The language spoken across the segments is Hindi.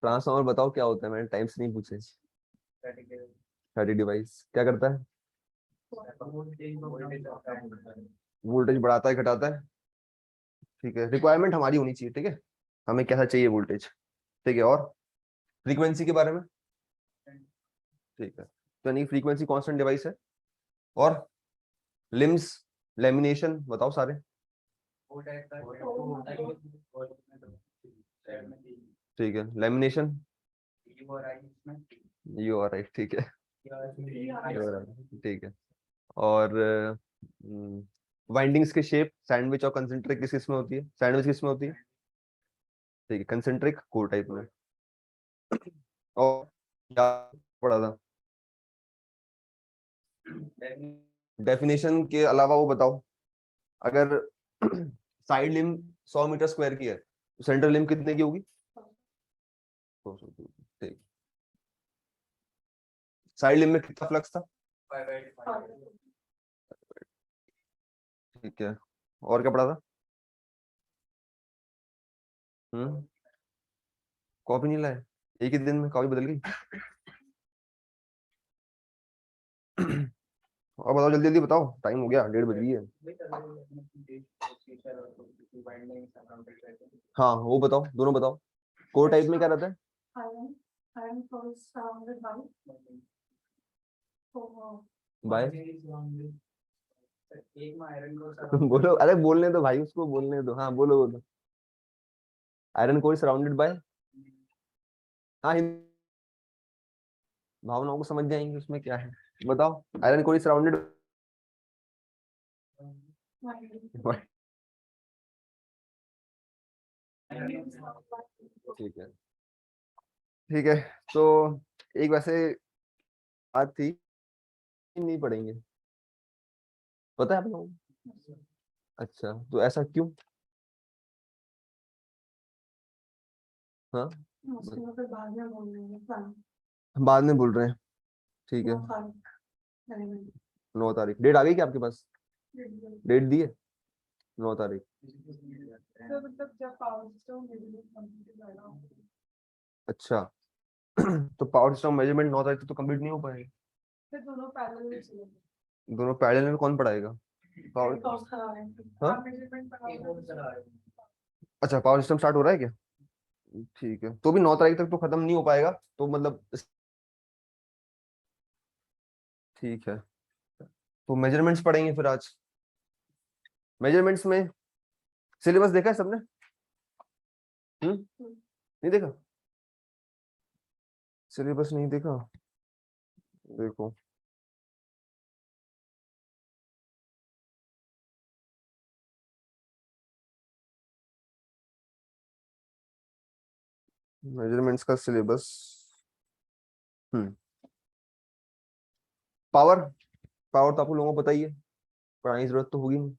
ट्रांसफार्मर बताओ क्या होता है, मैंने टाइम से नहीं पूछे। स्टैटिक डिवाइस क्या करता है? वोल्टेज बढ़ाता है घटाता है। ठीक है, रिक्वायरमेंट हमारी होनी चाहिए, ठीक है, हमें कैसा चाहिए वोल्टेज। ठीक है, और फ्रीक्वेंसी के बारे में? ठीक है, तो यानी फ्रीक्वेंसी कांस्टेंट डिवाइस है। और लिम्स, लेमिनेशन बताओ सारे। ठीक है, लेमिनेशन यू आर राइट, ठीक है। ठीक है, और वाइंडिंग्स के शेप सैंडविच और कंसेंट्रिक किस किस में होती है? सैंडविच किस में होती है? ठीक है, कंसेंट्रिक कोर टाइप में। और क्या पढ़ा था? डेफिनेशन के अलावा वो बताओ, अगर साइड लिम 100 मीटर स्क्वायर की है तो सेंट्रल लिम कितने की होगी? 200 की। ठीक, साइड लिम में कितना फ्लक्स था? ठीक है, और क्या पढ़ा था? कॉपी नहीं लाए? एक ही दिन में कॉपी बदल गई। और बताओ, जल्दी जल्दी बताओ, टाइम हो गया, 1:30 बज गई है। हाँ वो बताओ, दोनों बताओ। कोर टाइप में क्या रहता है? बाय बोलो, अरे बोलने दो भाई, उसको बोलने दो। हाँ बोलो बोलो। आयरन कोर सराउंडेड बाय, हाँ भावनाओं को समझ जाएंगे उसमें क्या है। बताओ, आयरन कोर सराउंडेड। ठीक है, ठीक है, तो एक वैसे बात थी, नहीं पढ़ेंगे, पता है आप लोगों को? अच्छा, तो ऐसा क्यों? हाँ बाद में बोल रहे हैं, ठीक है। 9 तारीख डेट आ गई क्या आपके पास? डेट दी है 9 तारीख। अच्छा तो पावर सिस्टम मेजरमेंट 9 तारीख तक तो कंप्लीट नहीं हो पाएगा। दोनों पैरेलल में कौन पढ़ाएगा? पावर, हाँ अच्छा, पावर सिस्टम स्टार्ट हो रहा है क्या? ठीक है, तो भी 9 तारीख तक तो खत्म नहीं हो पाएगा, तो मतलब ठीक है, तो मेजरमेंट्स पढ़ेंगे फिर आज। मेजरमेंट्स में सिलेबस देखा है सबने? नहीं देखा? सिलेबस नहीं देखा? देखो, मेजरमेंट्स का सिलेबस। हम्म पावर, पावर तो आपको लोगों को पता ही है, पढ़ाने की जरूरत तो होगी नहीं,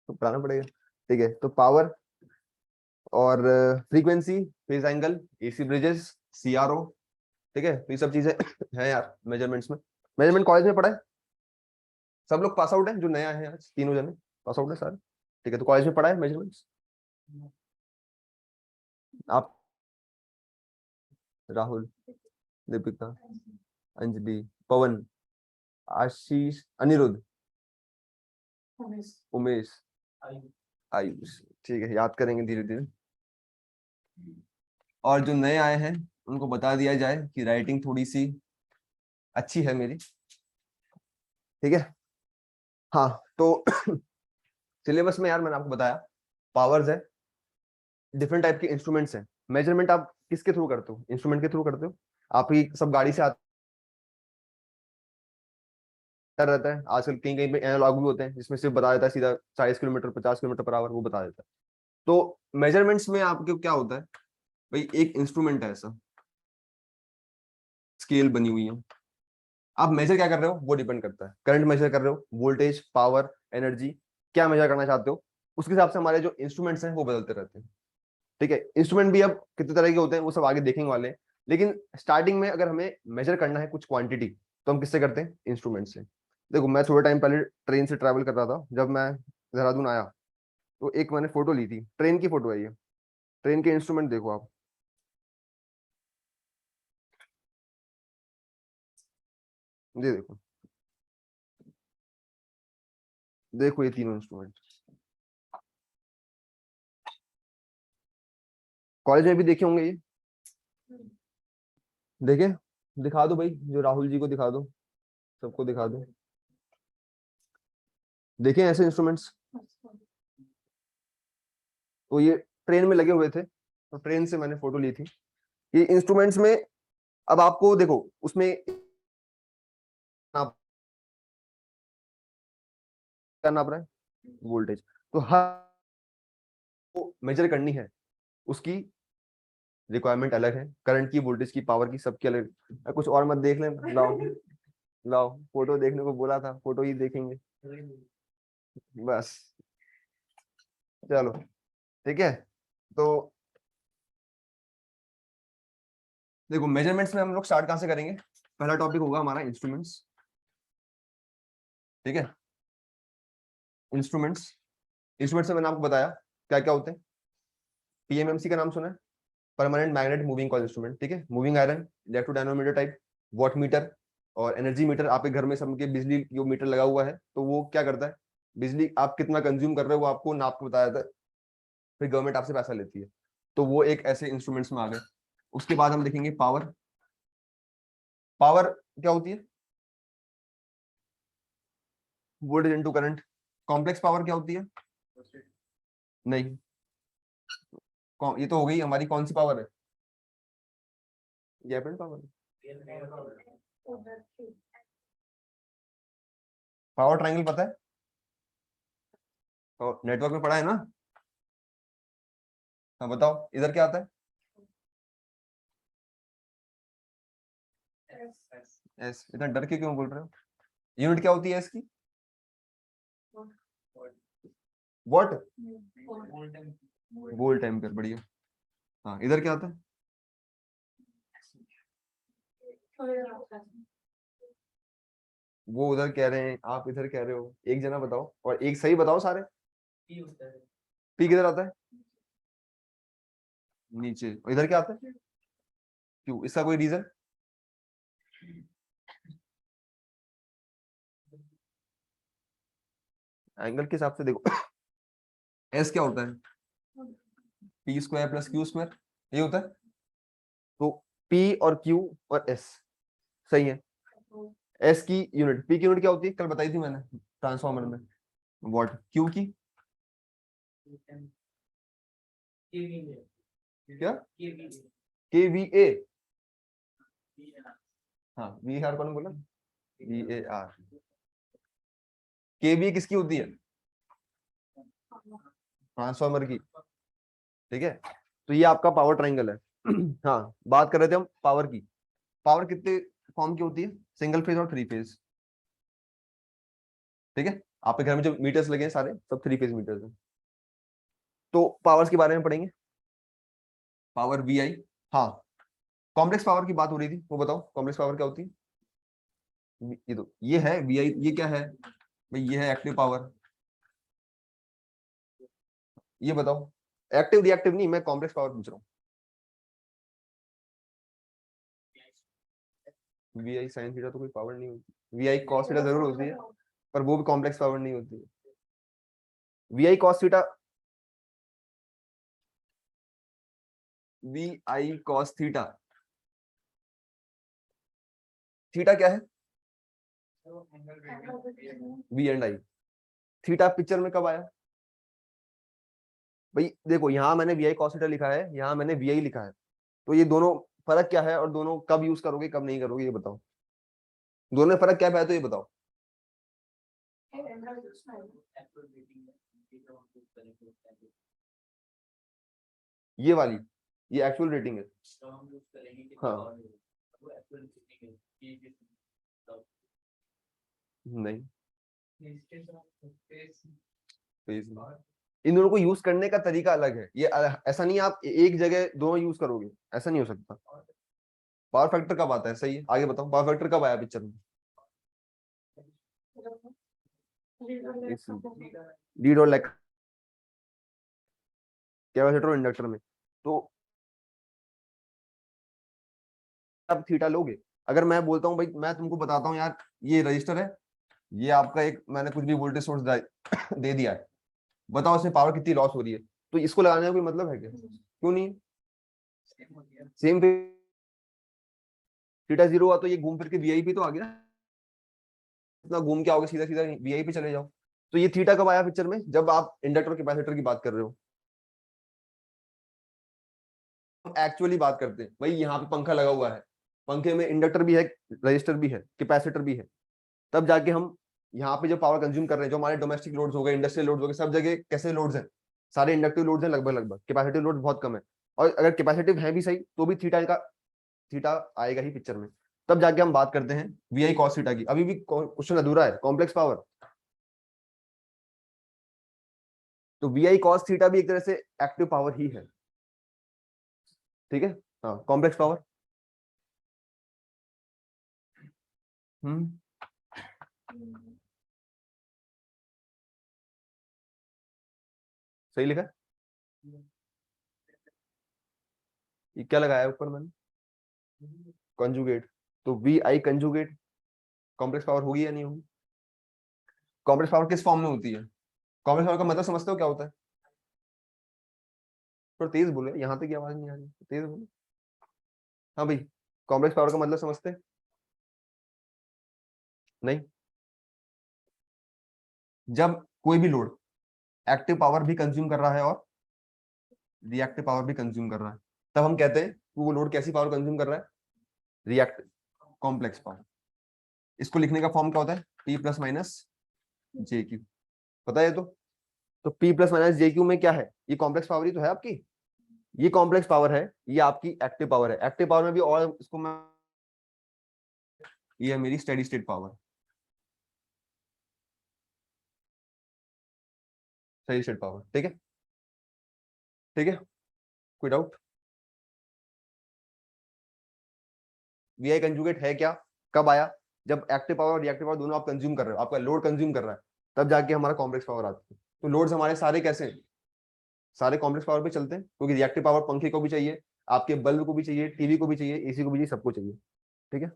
तो पढ़ाना पड़ेगा। ठीक है, तो पावर और frequency, phase angle, AC bridges, CRO, ठीक है, तो ये सब चीजें हैं यार मेजरमेंट्स में। मेजरमेंट कॉलेज में पढ़ा है? सब लोग पास आउट हैं जो नए आए हैं आज, तीनों जने पास आउट है सारे। ठीक है, तो कॉलेज में पढ़ा है मेजरमेंट्स? आप, राहुल, दीपिका, अंजलि, पवन, आशीष, अनिरुद्ध, उमेश, आयुष, ठीक है, याद करेंगे धीरे धीरे। और जो नए आए हैं उनको बता दिया जाए कि राइटिंग थोड़ी सी अच्छी है मेरी, ठीक है। हाँ तो सिलेबस में यार मैंने आपको बताया, पावर्स है, डिफरेंट टाइप के इंस्ट्रूमेंट्स हैं। मेजरमेंट आप किसके थ्रू करते हो? इंस्ट्रूमेंट के थ्रू करते हो। आपकी सब गाड़ी से आता रहता है, आजकल कहीं कहीं पे एनालॉग भी होते हैं जिसमें सिर्फ बता देता है सीधा 40 किलोमीटर 50 किलोमीटर पर आवर, वो बता देता है। तो मेजरमेंट्स में आपके क्या होता है भाई, एक इंस्ट्रूमेंट है ऐसा, स्केल बनी हुई है, आप मेजर क्या कर रहे हो वो डिपेंड करता है। करंट मेजर कर रहे हो, वोल्टेज, पावर, एनर्जी, क्या मेजर करना चाहते हो, उसके हिसाब से हमारे जो इंस्ट्रूमेंट्स हैं वो बदलते रहते हैं। ठीक है, इंस्ट्रूमेंट भी अब कितने तरह के होते हैं वो सब आगे देखेंगे वाले हैं, लेकिन स्टार्टिंग में अगर हमें मेजर करना है कुछ क्वांटिटी, तो हम किससे करते हैं? इंस्ट्रूमेंट से। देखो, मैं थोड़ा टाइम पहले ट्रेन से ट्रैवल कर रहा था, जब मैं देहरादून आया तो एक मैंने फोटो ली थी, ट्रेन की फोटो है ये, ट्रेन के इंस्ट्रूमेंट देखो आप, ये देखो, देखो ये तीनों इंस्ट्रूमेंट कॉलेज में भी देखे होंगे ये, देखे? दिखा दो भाई, जो राहुल जी को दिखा दो, सबको दिखा दो, देखे ऐसे इंस्ट्रूमेंट्स? तो ये ट्रेन में लगे हुए थे, तो ट्रेन से मैंने फोटो ली थी। ये इंस्ट्रूमेंट्स में अब आपको देखो उसमें आप क्या नाप रहा है, वोल्टेज, तो हर मेजर करनी है उसकी रिक्वायरमेंट अलग है, करंट की, वोल्टेज की, पावर की, सबकी अलग। कुछ और मत देख लें, लाओ लाओ, फोटो देखने को बोला था, फोटो ही देखेंगे बस। चलो ठीक है, तो देखो मेजरमेंट्स में हम लोग स्टार्ट कहाँ से करेंगे? पहला टॉपिक होगा हमारा इंस्ट्रूमेंट्स, ठीक है? इंस्ट्रूमेंट्स, इंस्ट्रूमेंट्स में मैंने आपको बताया क्या क्या होते हैं। पीएमएमसी का नाम सुना है, permanent magnet moving coil instrument, ठीक है? Moving iron, electrodynamometer type, watt meter और एनर्जी मीटर। आपके घर में सबके बिजली जो मीटर लगा हुआ है, तो वो क्या करता है, बिजली आप कितना कंज्यूम कर रहे हो वो आपको नाप के बताया जाता है, फिर गवर्नमेंट आपसे पैसा लेती है। तो वो एक ऐसे इंस्ट्रूमेंट्स में आ गए। उसके बाद हम देखेंगे पावर। पावर क्या होती है? Voltage into current. Complex power क्या होती है? नहीं, ये तो हो गई हमारी कौन सी पावर है? ये एपरेंट पावर। पावर ट्रायंगल पता है, और नेटवर्क में पढ़ा है ना? हाँ बताओ, इधर क्या आता है? एस। इतना डर के क्यों बोल रहे हो? यूनिट क्या होती है इसकी? वॉट, वोल्ट एम्पियर, बढ़िया। हाँ, इधर क्या आता है? वो उधर कह रहे हैं, आप इधर कह रहे हो, एक जना बताओ और एक सही बताओ सारे। पी किधर आता है? नीचे। और इधर क्या आता है? क्यों, इसका कोई रीजन? एंगल के हिसाब से देखो एस क्या होता है? P square plus Q square, ये होता है। तो पी और क्यू और एस, सही है। एस की यूनिट, पी की यूनिट क्या होती है, कल बताई थी मैंने ट्रांसफॉर्मर में, वॉट। क्यू की क्या? के वी ए। हाँ, वी आर कौन बोला? V A R. के वी किसकी होती है? ट्रांसफॉर्मर की, ठीक है? तो ये आपका पावर ट्रायंगल है। हाँ, बात कर रहे थे हम पावर की। पावर कितने फॉर्म की होती है? सिंगल फेज और थ्री फेज, ठीक है? आपके घर में जो मीटर्स लगे हैं सारे, सब थ्री फेज मीटर्स हैं। तो पावर्स के बारे में पढ़ेंगे। पावर वी आई, हाँ। कॉम्प्लेक्स पावर की बात हो रही थी, वो बताओ कॉम्प्लेक्स पावर क्या होती है? ये तो ये है वी आई, ये क्या है भाई? ये है एक्टिव पावर। ये बताओ, एक्टिव रिएक्टिव नहीं, मैं कॉम्प्लेक्स पावर पूछ रहा हूँ। वी आई साइन थीटा तो कोई पावर नहीं होती, वी आई कॉस थीटा जरूर होती है, पर वो भी कॉम्प्लेक्स पावर नहीं होती है। V I cos theta, V I cos theta, theta क्या है? V and I. Theta picture में कब आया भाई? देखो यहाँ मैंने वी आई कॉस थीटा लिखा है, यहाँ मैंने वी आई लिखा है, तो ये दोनों फर्क क्या है, और दोनों कब यूज करोगे कब नहीं करोगे, ये बताओ। दोनों में फर्क क्या है तो ये बताओ। ये वाली, ये एक्चुअल रेटिंग है। हाँ, नहीं, फेज में। इन दोनों को यूज करने का तरीका अलग है, ये ऐसा नहीं आप एक जगह दोनों यूज करोगे, ऐसा नहीं हो सकता। पावर फैक्टर कब आता है, सही है, आगे बताओ, पावर फैक्टर कब आया पिक्चर में? लीड और कैपेसिटर और इंडक्टर में। तो आप थीटा लोगे। अगर मैं बोलता हूँ भाई, मैं तुमको बताता हूँ यार ये रजिस्टर है, ये आपका एक मैंने कुछ भी वोल्टेज सोर्स दे दिया है, बताओ इसमें पावर कितनी लॉस हो रही है, तो इसको लगाने का कोई मतलब है क्या? क्यों नहीं? सेम थीटा जीरो हुआ तो ये घूम फिर के वीआईपी तो आ गया, इतना घूम के आओगे सीधा सीधा वीआईपी चले जाओ। तो ये थीटा कब आया पिक्चर में? जब आप इंडक्टर कैपेसिटर की बात कर रहे हो। एक्चुअली बात करते हैं भाई, यहाँ पे पंखा लगा हुआ है, पंखे में इंडक्टर भी है, रजिस्टर भी है, कैपेसिटर भी है, तब जाके हम यहाँ पे जो पावर कंज्यूम कर रहे हैं, जो हमारे डोमेस्टिक लोड्स हो गए, इंडस्ट्रियल लोड्स हो गए, सब जगह कैसे लोड्स हैं? सारे इंडक्टिव लोड्स हैं लगभग लगभग, कैपेसिटिव लोड बहुत कम है। और अगर कैपेसिटिव है भी सही तो भी थीटा आएगा ही पिक्चर में। तब जाके हम बात करते हैं वी आई कॉस थीटा की। अभी भी क्वेश्चन अधूरा है, कॉम्प्लेक्स पावर। तो वी आई कॉस थीटा भी एक तरह से एक्टिव पावर ही है, ठीक है। हाँ, कॉम्प्लेक्स पावर। हम्म सही लिखा है। ये क्या लगाया है ऊपर मैंने? कंजुगेट। तो V I conjugate complex power होगी या नहीं होगी? कॉम्प्लेक्स पावर किस फॉर्म में होती है? कॉम्प्लेक्स पावर का मतलब समझते हो क्या होता है? थोड़ा तेज बोलो, यहाँ तक की आवाज नहीं आ रही, तेज बोलो। हाँ भाई, कॉम्प्लेक्स पावर का मतलब समझते हैं? नहीं। जब कोई भी लोड एक्टिव पावर भी कंज्यूम कर रहा है और रिएक्टिव पावर भी कंज्यूम कर रहा है, तब हम कहते हैं कि वो लोड कैसी पावर कंज्यूम कर रहा है? Reactive complex power. इसको लिखने का फॉर्म क्या होता है? P प्लस माइनस जे क्यू। पता है तो P प्लस माइनस जे क्यू में क्या है? ये कॉम्प्लेक्स पावर ही तो है आपकी, ये कॉम्प्लेक्स पावर है, ये आपकी एक्टिव पावर है। एक्टिव पावर में भी और इसको मैं, ये है मेरी steady state power, steady state power, ठीक है। ठीक है, कोई डाउट? वी आई कंजुगेट है क्या, कब आया? जब एक्टिव पावर और रिएक्टिव पावर दोनों आप कंज्यूम कर रहे हो, आपका लोड कंज्यूम कर रहा है, तब जाके हमारा कॉम्प्लेक्स पावर आती है। तो लोड्स हमारे सारे कैसे हैं? सारे कॉम्प्लेक्स पावर पे चलते हैं, क्योंकि रिएक्टिव पावर पंखे को भी चाहिए, आपके बल्ब को भी चाहिए, टीवी को भी चाहिए, एसी को भी चाहिए, सबको चाहिए, ठीक है।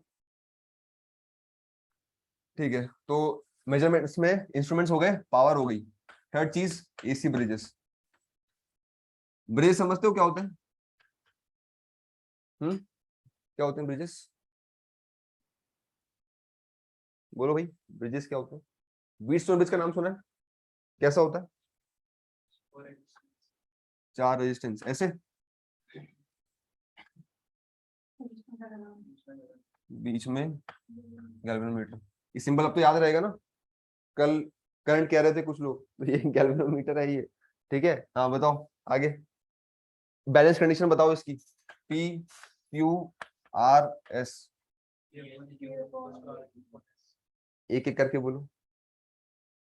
ठीक है, तो मेजरमेंट्स में इंस्ट्रूमेंट्स हो गए, पावर हो गई। थर्ड चीज एसी ब्रिजेस। ब्रिज समझते हो क्या होते हैं? क्या होते हैं ब्रिजेस? बोलो भाई, ब्रिजेस क्या होते हैं? व्हीटस्टोन ब्रिज का नाम सुना है? कैसा होता है? 4 रेजिस्टेंस ऐसे बीच में गैल्वेनोमीटर। ये सिंबल अब तो याद रहेगा ना? कल करंट कह रहे थे कुछ लोग, तो ये गैल्वेनोमीटर है ये, ठीक है। हाँ बताओ आगे, बैलेंस कंडीशन बताओ इसकी। पी क्यू आर एस, एक एक करके बोलो,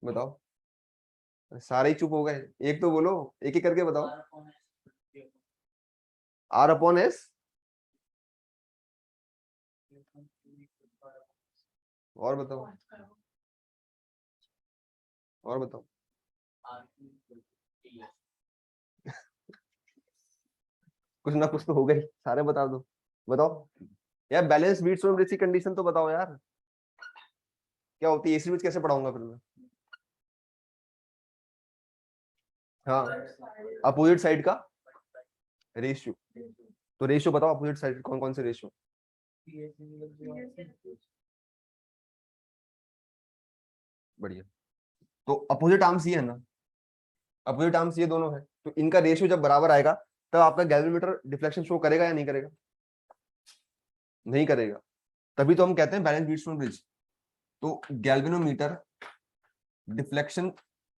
बताओ। सारे ही चुप हो गए, एक तो बोलो, एक एक करके बताओ। आर अपॉन एस, और बताओ, और बताओ। कुछ ना कुछ तो हो गई, सारे बता दो, बताओ यार। बैलेंस बीट्स और ब्रिज की कंडीशन तो बताओ यार, क्या होती है? एसी ब्रिज कैसे पढ़ाऊंगा फिर मैं? हाँ, अपोजिट साइड का रेशियो। तो रेशियो बताओ, अपोजिट साइड कौन कौन से रेशियो? बढ़िया। तो अपोजिट आर्म्स ये है ना, अपोजिट आर्म्स ये दोनों है, तो इनका रेशियो जब बराबर आएगा, तब आपका गैल्वेनोमीटर डिफ्लेक्शन शो करेगा या नहीं करेगा? नहीं करेगा। तभी तो हम कहते हैं बैलेंस बीट्स ब्रिज। तो गैल्वेनोमीटर डिफ्लेक्शन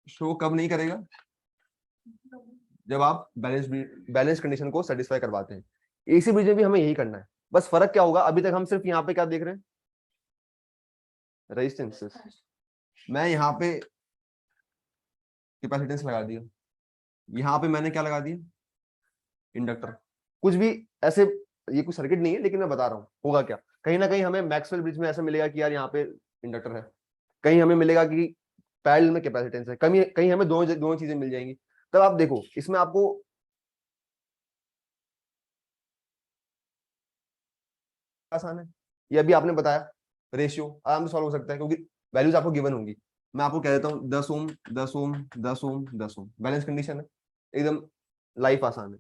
शो कब नहीं करेगा? जब आप बैलेंस कंडीशन को सेटिस्फाई करवाते हैं। एसी ब्रिज में भी हमें यही करना है, बस फर्क क्या होगा, अभी तक हम सिर्फ यहाँ पे क्या देख रहे हैं? रेजिस्टेंसेस। मैं यहाँ पे कैपेसिटेंस लगा दिया, यहाँ पे मैंने क्या लगा दिया? इंडक्टर। कुछ भी ऐसे, ये कुछ सर्किट नहीं है, लेकिन मैं बता रहा हूँ होगा क्या। कहीं ना कहीं हमें मैक्सवेल ब्रिज में ऐसा मिलेगा कि यार यहाँ पे इंडक्टर है, कहीं हमें मिलेगा कि पैरेलल में कैपेसिटेंस है, कहीं कहीं हमें दोनों दोनों चीजें मिल जाएंगी। तब आप देखो इसमें आपको आसान है, ये अभी आपने बताया रेशियो आराम से सॉल्व हो सकता है क्योंकि वैल्यूज आपको गिवन होंगी। मैं आपको कह देता हूँ 10 ओम 10 ओम 10 ओम 10 ओम, बैलेंस कंडीशन है, एकदम लाइफ आसान है।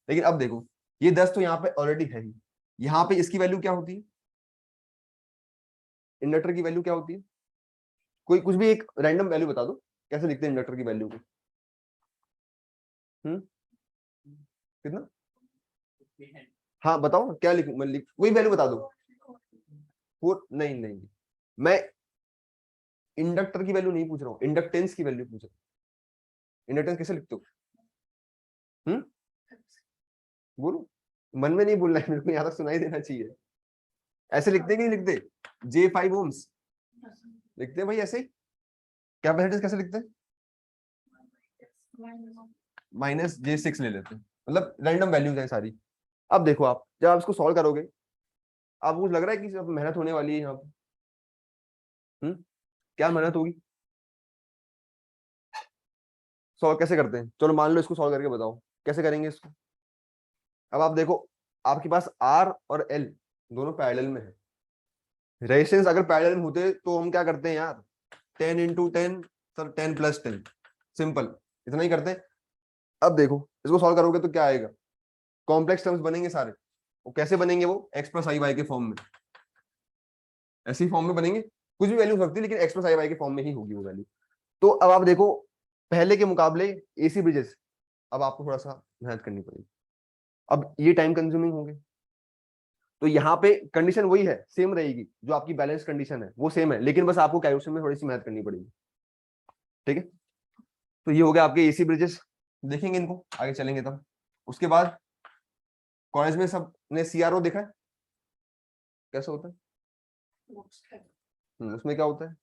लेकिन अब देखो ये 10 तो यहाँ पे ऑलरेडी है ही, यहाँ पे इसकी वैल्यू क्या होती है, इंडक्टर की वैल्यू क्या होती है, कोई कुछ भी एक रैंडम वैल्यू बता दो, कैसे लिखते हैं इंडक्टर की वैल्यू को? कितना? हाँ बताओ क्या लिखूं मैं, कोई वैल्यू बता दो। फोर नहीं नहीं, मैं इंडक्टर की वैल्यू नहीं पूछ रहा हूँ, इंडक्टेंस की वैल्यू पूछ रहा हूँ। इंडक्टेंस कैसे लिखते हो? बोलो, मन में नहीं बोलना है, मेरे को यहाँ तक सुनाई देना चाहिए। ऐसे लिखते कि नहीं लिखते? J5 ओम्स लिखते हैं भाई ऐसे ही। कैपेसिटेंस कैसे लिखते हैं? -J6 ले लेते हैं, मतलब रैंडम वैल्यूज हैं सारी। अब देखो आप जब आप इसको सॉल्व करोगे, आपको कुछ लग रहा है कि सब मेहनत होने वाली है यहाँ पे? क्या मेहनत होगी? सॉल्व कैसे करते हैं, चलो मान लो इसको सॉल्व करके बताओ कैसे करेंगे इसको। अब आप देखो आपके पास R और L दोनों पैरेलल में है, रेजिस्टेंस अगर पैरेलल में होते तो हम क्या करते हैं यार, 10 into 10 सर 10 + 10, सिंपल इतना ही करते हैं। अब देखो इसको सॉल्व करोगे तो क्या आएगा, कॉम्प्लेक्स टर्म्स बनेंगे सारे। वो कैसे बनेंगे, वो x + i y के फॉर्म में, ऐसी फॉर्म में बनेंगे, कुछ भी वैल्यू हो सकती है लेकिन x + i y के फॉर्म में ही होगी वो वैल्यू। तो अब आप देखो पहले के मुकाबले एसी ब्रिजेस अब आपको थोड़ा सा मेहनत करनी पड़ेगी, अब ये टाइम कंज्यूमिंग होंगे। तो यहाँ पे कंडीशन वही है, सेम रहेगी, जो आपकी बैलेंस कंडीशन है वो सेम है, लेकिन बस आपको कैलकुलेशन में थोड़ी सी मेहनत करनी पड़ेगी। ठीक है, तो ये हो गया आपके एसी ब्रिजेस, देखेंगे इनको आगे चलेंगे तब। उसके बाद कॉलेज में सब ने सीआरओ देखा है कैसे होता है? उसमें क्या होता है,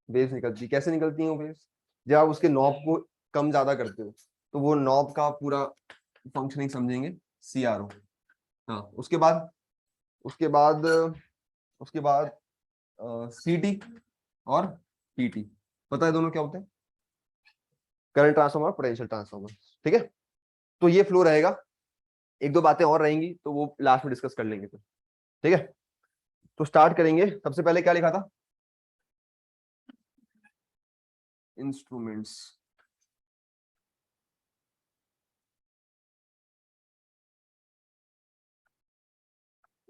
वेव्स निकलती, कैसे निकलती हैं वो वेव्स? जब आप उसके नॉब को कम ज्यादा करते हो तो वो नॉब का पूरा फंक्शनिंग समझेंगे, सीआरओ। हाँ उसके बाद सीटी और पीटी, पता है दोनों क्या होते हैं? Current transformer, potential transformer. ठीक है, तो ये फ्लो रहेगा, एक दो बातें और रहेंगी तो वो लास्ट में डिस्कस कर लेंगे फिर। ठीक है, तो स्टार्ट करेंगे। सबसे पहले क्या लिखा था, इंस्ट्रूमेंट्स।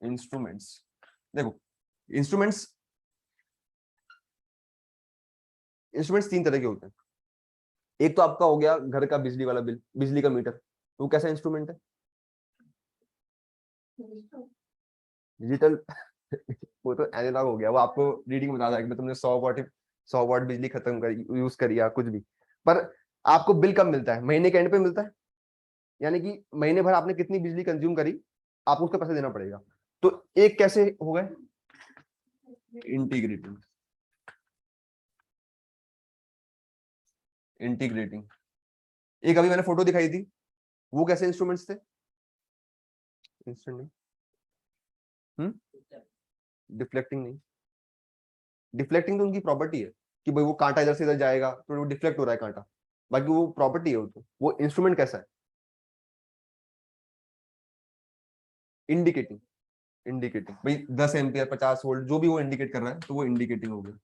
इंस्ट्रूमेंट्स देखो, इंस्ट्रूमेंट्स इंस्ट्रूमेंट्स तीन तरह के होते हैं। एक तो आपका हो गया घर का बिजली वाला बिल, बिजली का मीटर, वो कैसा इंस्ट्रूमेंट है? डिजिटल वो तो एनालॉग हो गया, वो आपको रीडिंग बता देगा कि तुमने 100 वाट बिजली खत्म करी, यूज करी या कुछ भी। पर आपको बिल कब मिलता है, महीने के एंड पे मिलता है, यानी कि महीने भर आपने कितनी बिजली कंज्यूम करी, आपको उसका पैसा देना पड़ेगा। तो एक कैसे हो गए, इंटीग्रेटिंग। इंटीग्रेटिंग एक अभी मैंने फोटो दिखाई थी, वो कैसे इंस्ट्रूमेंट्स थे? इंस्टेंट डिफ्लेक्टिंग नहीं, डिफ्लेक्टिंग तो उनकी प्रॉपर्टी है कि भाई वो कांटा इधर से इधर जाएगा तो वो डिफ्लेक्ट हो रहा है कांटा, बाकी वो प्रॉपर्टी है। वो इंस्ट्रूमेंट कैसा है, इंडिकेटिंग। इंडिकेटिंग भाई 10 एम्पियर 50 वोल्ट जो भी वो इंडिकेट कर रहा है तो वो इंडिकेटिंग हो गया।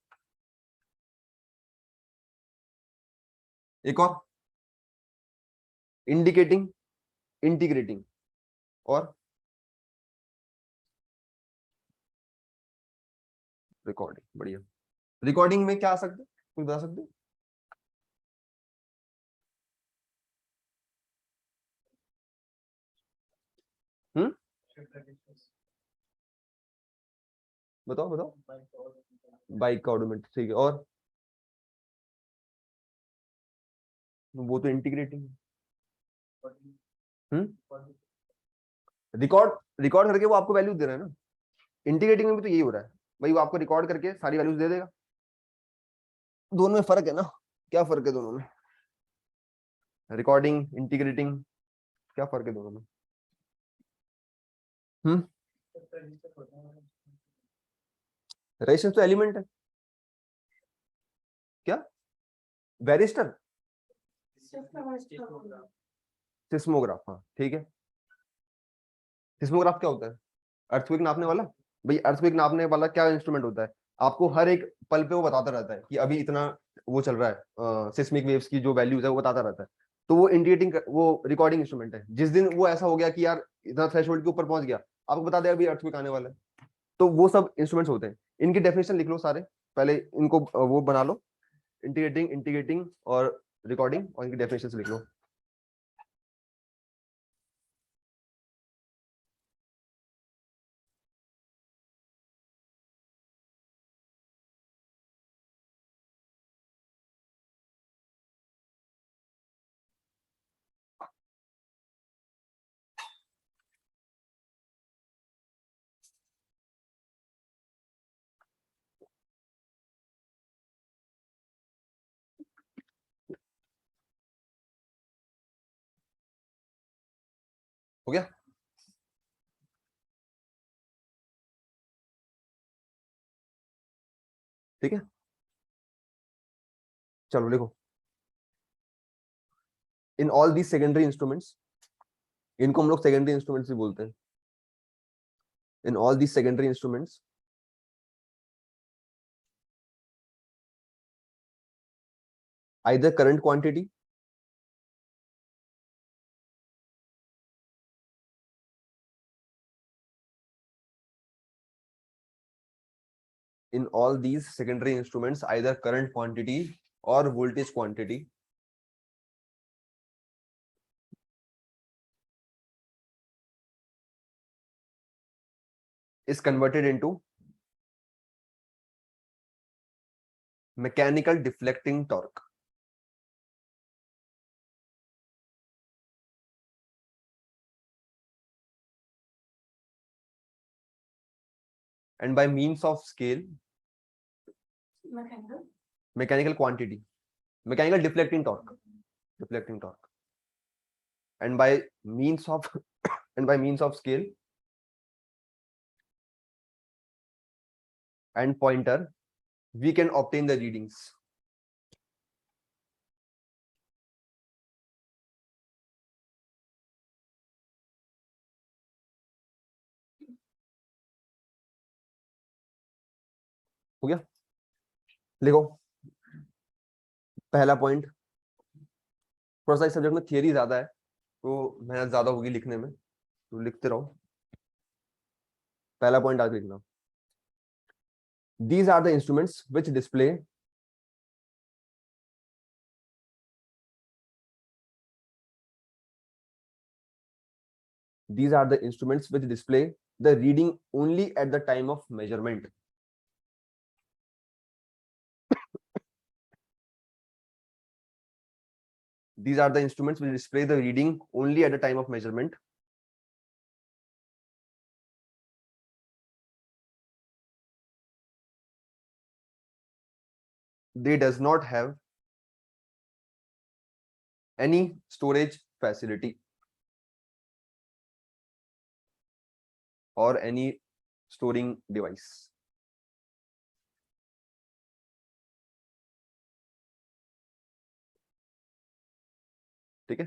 एक और, इंडिकेटिंग, इंटीग्रेटिंग और रिकॉर्डिंग। बढ़िया, रिकॉर्डिंग में क्या आ सकता है, कुछ बता सकते हो? हम्म, बताओ बताओ। बाइक का ऑडोमीटर, ठीक है, और वो तो इंटीग्रेटिंग है। रिकॉर्ड रिकॉर्ड करके वो आपको वैल्यू दे रहा है ना, इंटीग्रेटिंग में भी तो यही हो रहा है भाई, वो आपको रिकॉर्ड करके सारी वैल्यूज दे देगा। दोनों में फर्क है ना, क्या फर्क है दोनों में, रिकॉर्डिंग इंटीग्रेटिंग, क्या फर्क है दोनों में? हम्म, रेजिस्टेंस तो एलिमेंट है। क्या, वेरिस्टर, सिस्मोग्राफ, हाँ ठीक है। सिस्मोग्राफ क्या होता है? अर्थक्वेक नापने वाला, भाई अर्थक्वेक नापने वाला क्या इंस्ट्रूमेंट होता है, आपको हर एक पल पे वो बताता रहता है कि अभी इतना वो चल रहा है, सिस्मिक वेव्स की जो वैल्यूज है वो बताता रहता है। तो वो इंडिकेटिंग, वो रिकॉर्डिंग इंस्ट्रूमेंट है। जिस दिन वो ऐसा हो गया कि यार इतना थ्रेशोल्ड के ऊपर पहुंच गया, आपको बता देगा अभी अर्थक्वेक आने वाला है। तो वो सब इंस्ट्रूमेंट्स होते हैं। इनकी डेफिनेशन लिख लो सारे, पहले इनको वो बना लो, इंटीग्रेटिंग, इंटीग्रेटिंग और रिकॉर्डिंग, और इनकी डेफिनेशन लिख लो। हो गया? ठीक है, चलो लिखो। In all these secondary instruments, इनको हम लोग सेकेंडरी इंस्ट्रूमेंट्स भी बोलते हैं। In all these secondary instruments, either current quantity, in all these secondary instruments either current quantity or voltage quantity is converted into mechanical deflecting torque. And by means of scale, mechanical quantity, mechanical deflecting torque, deflecting torque. And by means of and by means of scale and pointer, we can obtain the readings. हो गया? लिखो पहला पॉइंट। थोड़ा सा इस सब्जेक्ट में थियरी ज्यादा है तो मेहनत ज्यादा होगी लिखने में, तो लिखते रहो। पहला पॉइंट आज लिखना, these are the instruments which display these are the instruments which display the reading only at the time of measurement. These are the instruments which display the reading only at the time of measurement. They does not have any storage facility or any storing device. ठीक है,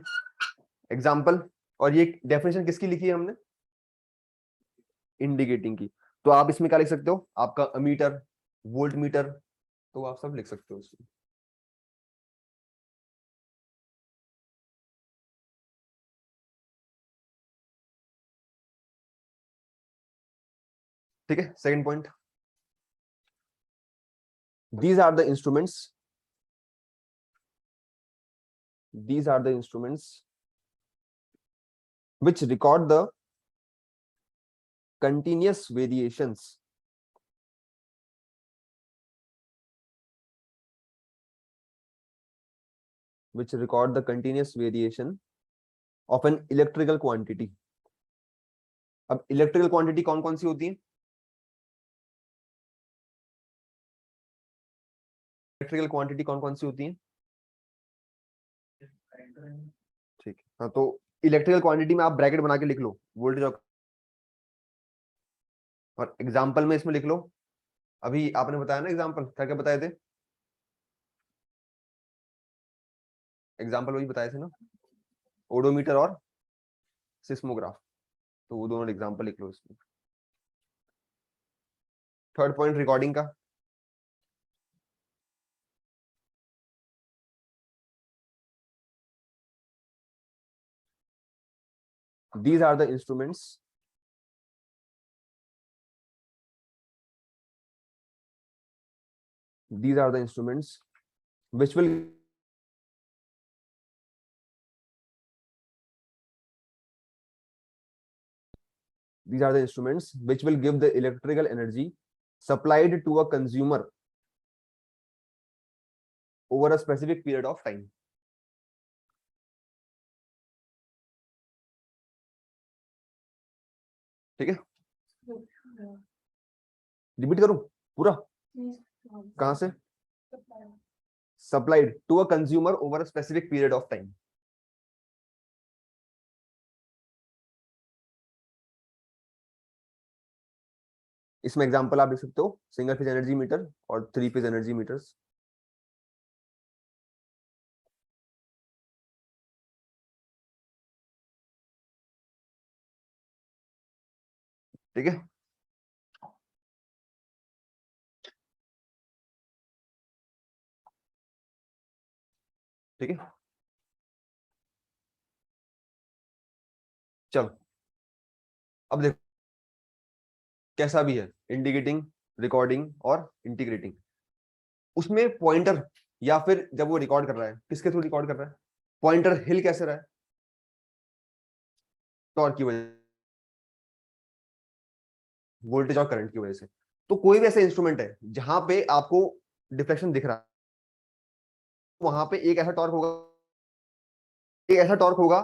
एग्जाम्पल। और ये डेफिनेशन किसकी लिखी है हमने? इंडिकेटिंग की। तो आप इसमें क्या लिख सकते हो, आपका अमीटर, वोल्ट मीटर, तो आप सब लिख सकते हो इसमें। ठीक है, second point, these are the instruments, these are the instruments which record the continuous variations which record the continuous variation of an electrical quantity. अब इलेक्ट्रिकल क्वांटिटी कौन कौन सी होती है? इलेक्ट्रिकल क्वांटिटी कौन कौन सी होती है? ठीक है, हाँ, तो इलेक्ट्रिकल क्वांटिटी में आप ब्रैकेट बना के लिख लो वोल्टेज और एग्जांपल में इसमें लिख लो। अभी आपने बताया ना एग्जांपल, क्या क्या बताए थे? एग्जांपल वही बताए थे ना, ओडोमीटर और सिस्मोग्राफ, तो वो दोनों एग्जांपल लिख लो इसमें। थर्ड पॉइंट रिकॉर्डिंग का, these are the instruments which will give the electrical energy supplied to a consumer over a specific period of time. ठीक है, रिपीट करूं पूरा, कहां से? Supplied to a consumer over a specific period of time. इसमें एग्जांपल आप देख सकते हो, सिंगल फेज एनर्जी मीटर और थ्री फेज एनर्जी मीटर्स। ठीक है, ठीक है, चलो अब देखो कैसा भी है, इंडिकेटिंग, रिकॉर्डिंग और इंटीग्रेटिंग। उसमें पॉइंटर या फिर जब वो रिकॉर्ड कर रहा है, किसके थ्रू रिकॉर्ड कर रहा है? पॉइंटर हिल कैसे रहा है? टॉर्क की वजह, वोल्टेज और करंट की वजह से। तो कोई भी ऐसा इंस्ट्रूमेंट है जहां पे आपको डिफ्लेक्शन दिख रहा है, वहां पे एक ऐसा टॉर्क होगा, एक ऐसा टॉर्क होगा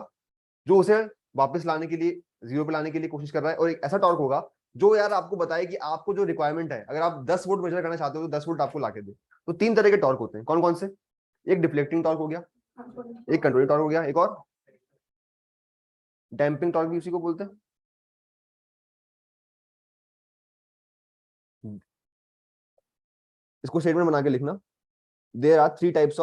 जो उसे वापस लाने के लिए, जीरो पे लाने के लिए कोशिश कर रहा है, और एक ऐसा टॉर्क होगा जो यार आपको बताए कि आपको जो रिक्वायरमेंट है, अगर आप 10 वोल्ट मेजर करना चाहते हो तो 10 वोल्ट आपको लाके दे। तो तीन तरह के टॉर्क होते हैं, कौन कौन से? एक डिफ्लेक्टिंग टॉर्क हो गया, एक कंट्रोलिंग टॉर्क हो गया, एक और डैम्पिंग टॉर्क भी उसी को बोलते हैं। इसको स्टेटमेंट बना के लिखना, there are three types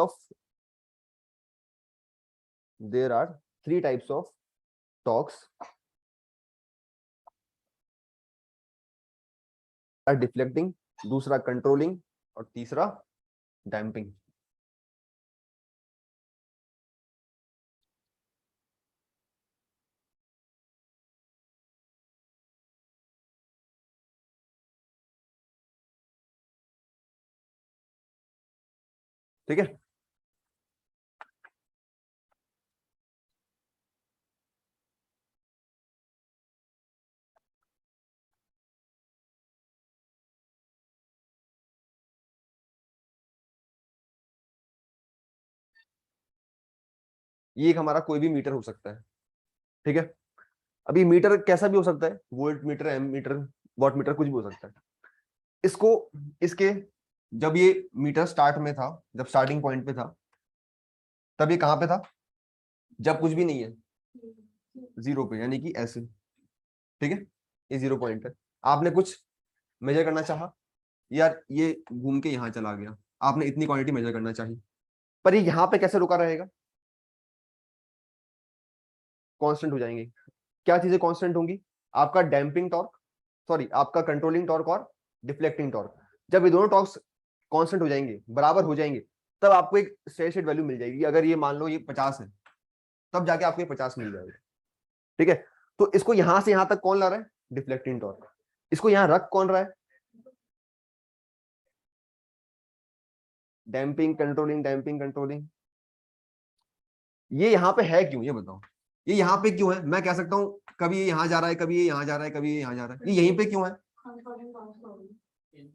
of torques, deflecting, दूसरा कंट्रोलिंग और तीसरा डैम्पिंग। ठीक है, ये एक हमारा कोई भी मीटर हो सकता है। ठीक है, अभी मीटर कैसा भी हो सकता है, volt meter, ammeter, watt meter, कुछ भी हो सकता है। इसको, इसके, जब ये मीटर स्टार्ट में था, जब स्टार्टिंग पॉइंट पे था, तब ये कहां पे था? जब कुछ भी नहीं है, जीरो पे, यानी कि ऐसे। ठीक है, ये जीरो पॉइंट है। आपने कुछ मेजर करना चाहा, यार ये घूम के यहां चला गया, आपने इतनी क्वांटिटी मेजर करना चाहिए, पर ये यहां पे कैसे रुका रहेगा? कांस्टेंट हो जाएंगे। क्या चीजें कांस्टेंट होंगी? आपका डैम्पिंग टॉर्क, सॉरी आपका कंट्रोलिंग टॉर्क और डिफ्लेक्टिंग टॉर्क। जब ये दोनों टॉर्क्स कांस्टेंट हो जाएंगे, बराबर हो जाएंगे, तब आपको एक स्टेडी स्टेट वैल्यू मिल जाएगी। अगर ये मान लो ये 50 है, तब जाके आपको ये 50 मिल जाएगा। ठीक है, तो इसको यहां से यहां तक कौन ला रहा है? Deflecting torque. इसको यहां रख कौन रहा है? Damping controlling, damping controlling. ये यहाँ पे है क्यों, ये बताओ। ये यहाँ पे क्यों है? मैं कह सकता हूँ कभी ये यहाँ जा रहा है, कभी ये यहाँ जा रहा है, कभी ये यहाँ जा रहा है, ये यहीं पे क्यों है?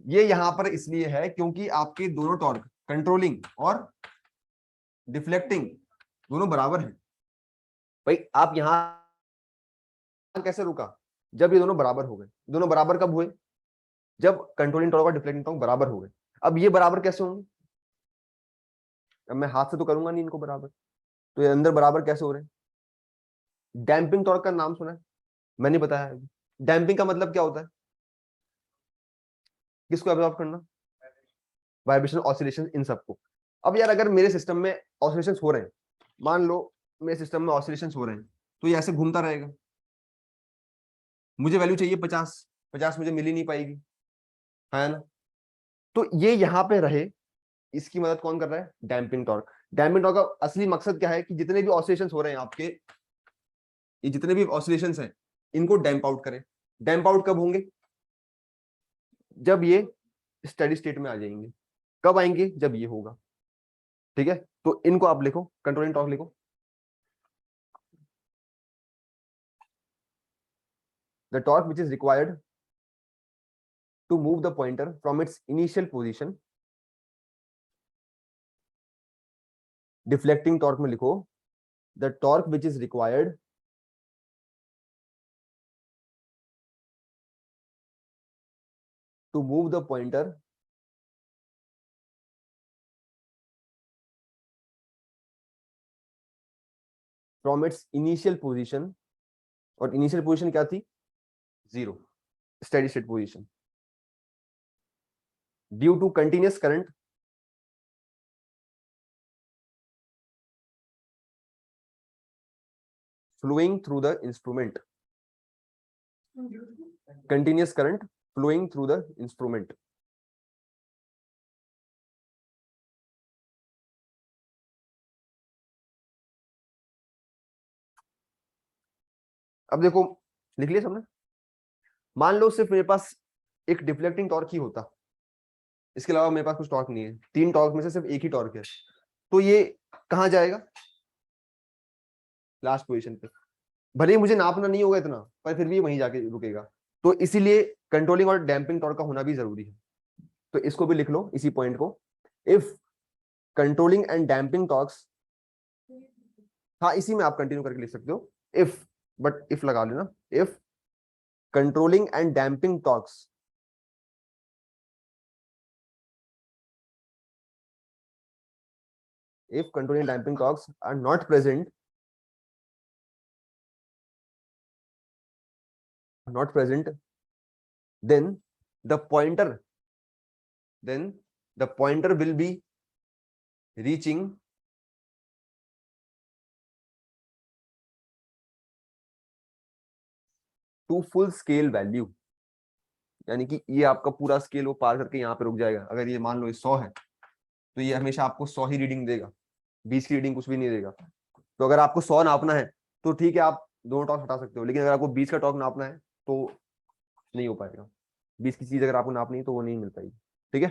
ये यहाँ पर इसलिए है क्योंकि आपके दोनों टॉर्क, कंट्रोलिंग और डिफ्लेक्टिंग, दोनों बराबर है। भाई आप यहाँ कैसे रुका? जब ये दोनों बराबर हो गए। दोनों बराबर कब हुए? जब कंट्रोलिंग टॉर्क और डिफ्लेक्टिंग टॉर्क बराबर हो गए। अब ये बराबर कैसे होंगे? अब मैं हाथ से तो करूंगा नहीं इनको बराबर, तो ये अंदर बराबर कैसे हो रहे हैं? डैम्पिंग टॉर्क का नाम सुना है? मैंने बताया। डैम्पिंग का मतलब क्या होता है? किसको एब्जॉर्ब करना? वाइब्रेशन, ऑसिलेशन, इन सबको। अब यार अगर मेरे सिस्टम में ऑसिलेशंस हो रहे हैं, मान लो मेरे सिस्टम में ऑसिलेशंस हो रहे हैं, तो ये ऐसे घूमता रहेगा। मुझे वैल्यू चाहिए 50, 50 मुझे मिल ही नहीं पाएगी। है ना। तो ये यहाँ पे रहे, इसकी मदद कौन कर रहा है, डैम्पिंग टॉर्क। डैम्पिंग टॉर्क का असली मकसद क्या है कि जितने भी ऑसिलेशंस हो रहे हैं आपके, ये जितने भी ऑसिलेशंस हैं इनको डैम्प आउट करें। डैम्प आउट कब होंगे, जब ये स्टेडी स्टेट में आ जाएंगे। कब आएंगे, जब ये होगा। ठीक है, तो इनको आप लिखो, कंट्रोलिंग टॉर्क लिखो। The torque which is required to move the pointer from its initial position, deflecting torque में लिखो the torque which is required to move the pointer from its initial position, और इनिशियल पोजिशन क्या थी, 0, steady state position, due to continuous current flowing through the instrument, continuous current flowing through the instrument. अब देखो, लिख लिया सबने। मान लो सिर्फ मेरे पास एक डिफ्लेक्टिंग टॉर्क ही होता, इसके अलावा मेरे पास कुछ टॉर्क नहीं है, 3 टॉर्क में से सिर्फ एक ही टॉर्क है, तो ये कहां जाएगा, लास्ट पोजीशन पे। भले ही मुझे नापना नहीं होगा इतना, पर फिर भी वहीं जाके रुकेगा। तो इसीलिए कंट्रोलिंग और डैम्पिंग टॉर्क का होना भी जरूरी है। तो इसको भी लिख लो, इसी पॉइंट को। If controlling and damping torques, हाँ इसी में आप कंटिन्यू करके लिख सकते हो, इफ, बट इफ लगा लेना। If controlling and damping torques if controlling damping torques are not present, then the pointer will be reaching to full scale value, यानी कि ये आपका पूरा स्केल वो पार करके यहाँ पे रुक जाएगा। अगर ये मान लो ये 100 है, तो ये हमेशा आपको 100 ही रीडिंग देगा, 20 की रीडिंग कुछ भी नहीं देगा। तो अगर आपको 100 नापना है तो ठीक है, आप दोनों टॉर्क हटा सकते हो, लेकिन अगर आपको 20 का टॉर्क नापना है तो नहीं हो पाएगा। 20 की चीज अगर आपको नापनी है तो वो नहीं मिल पाएगी। ठीक है,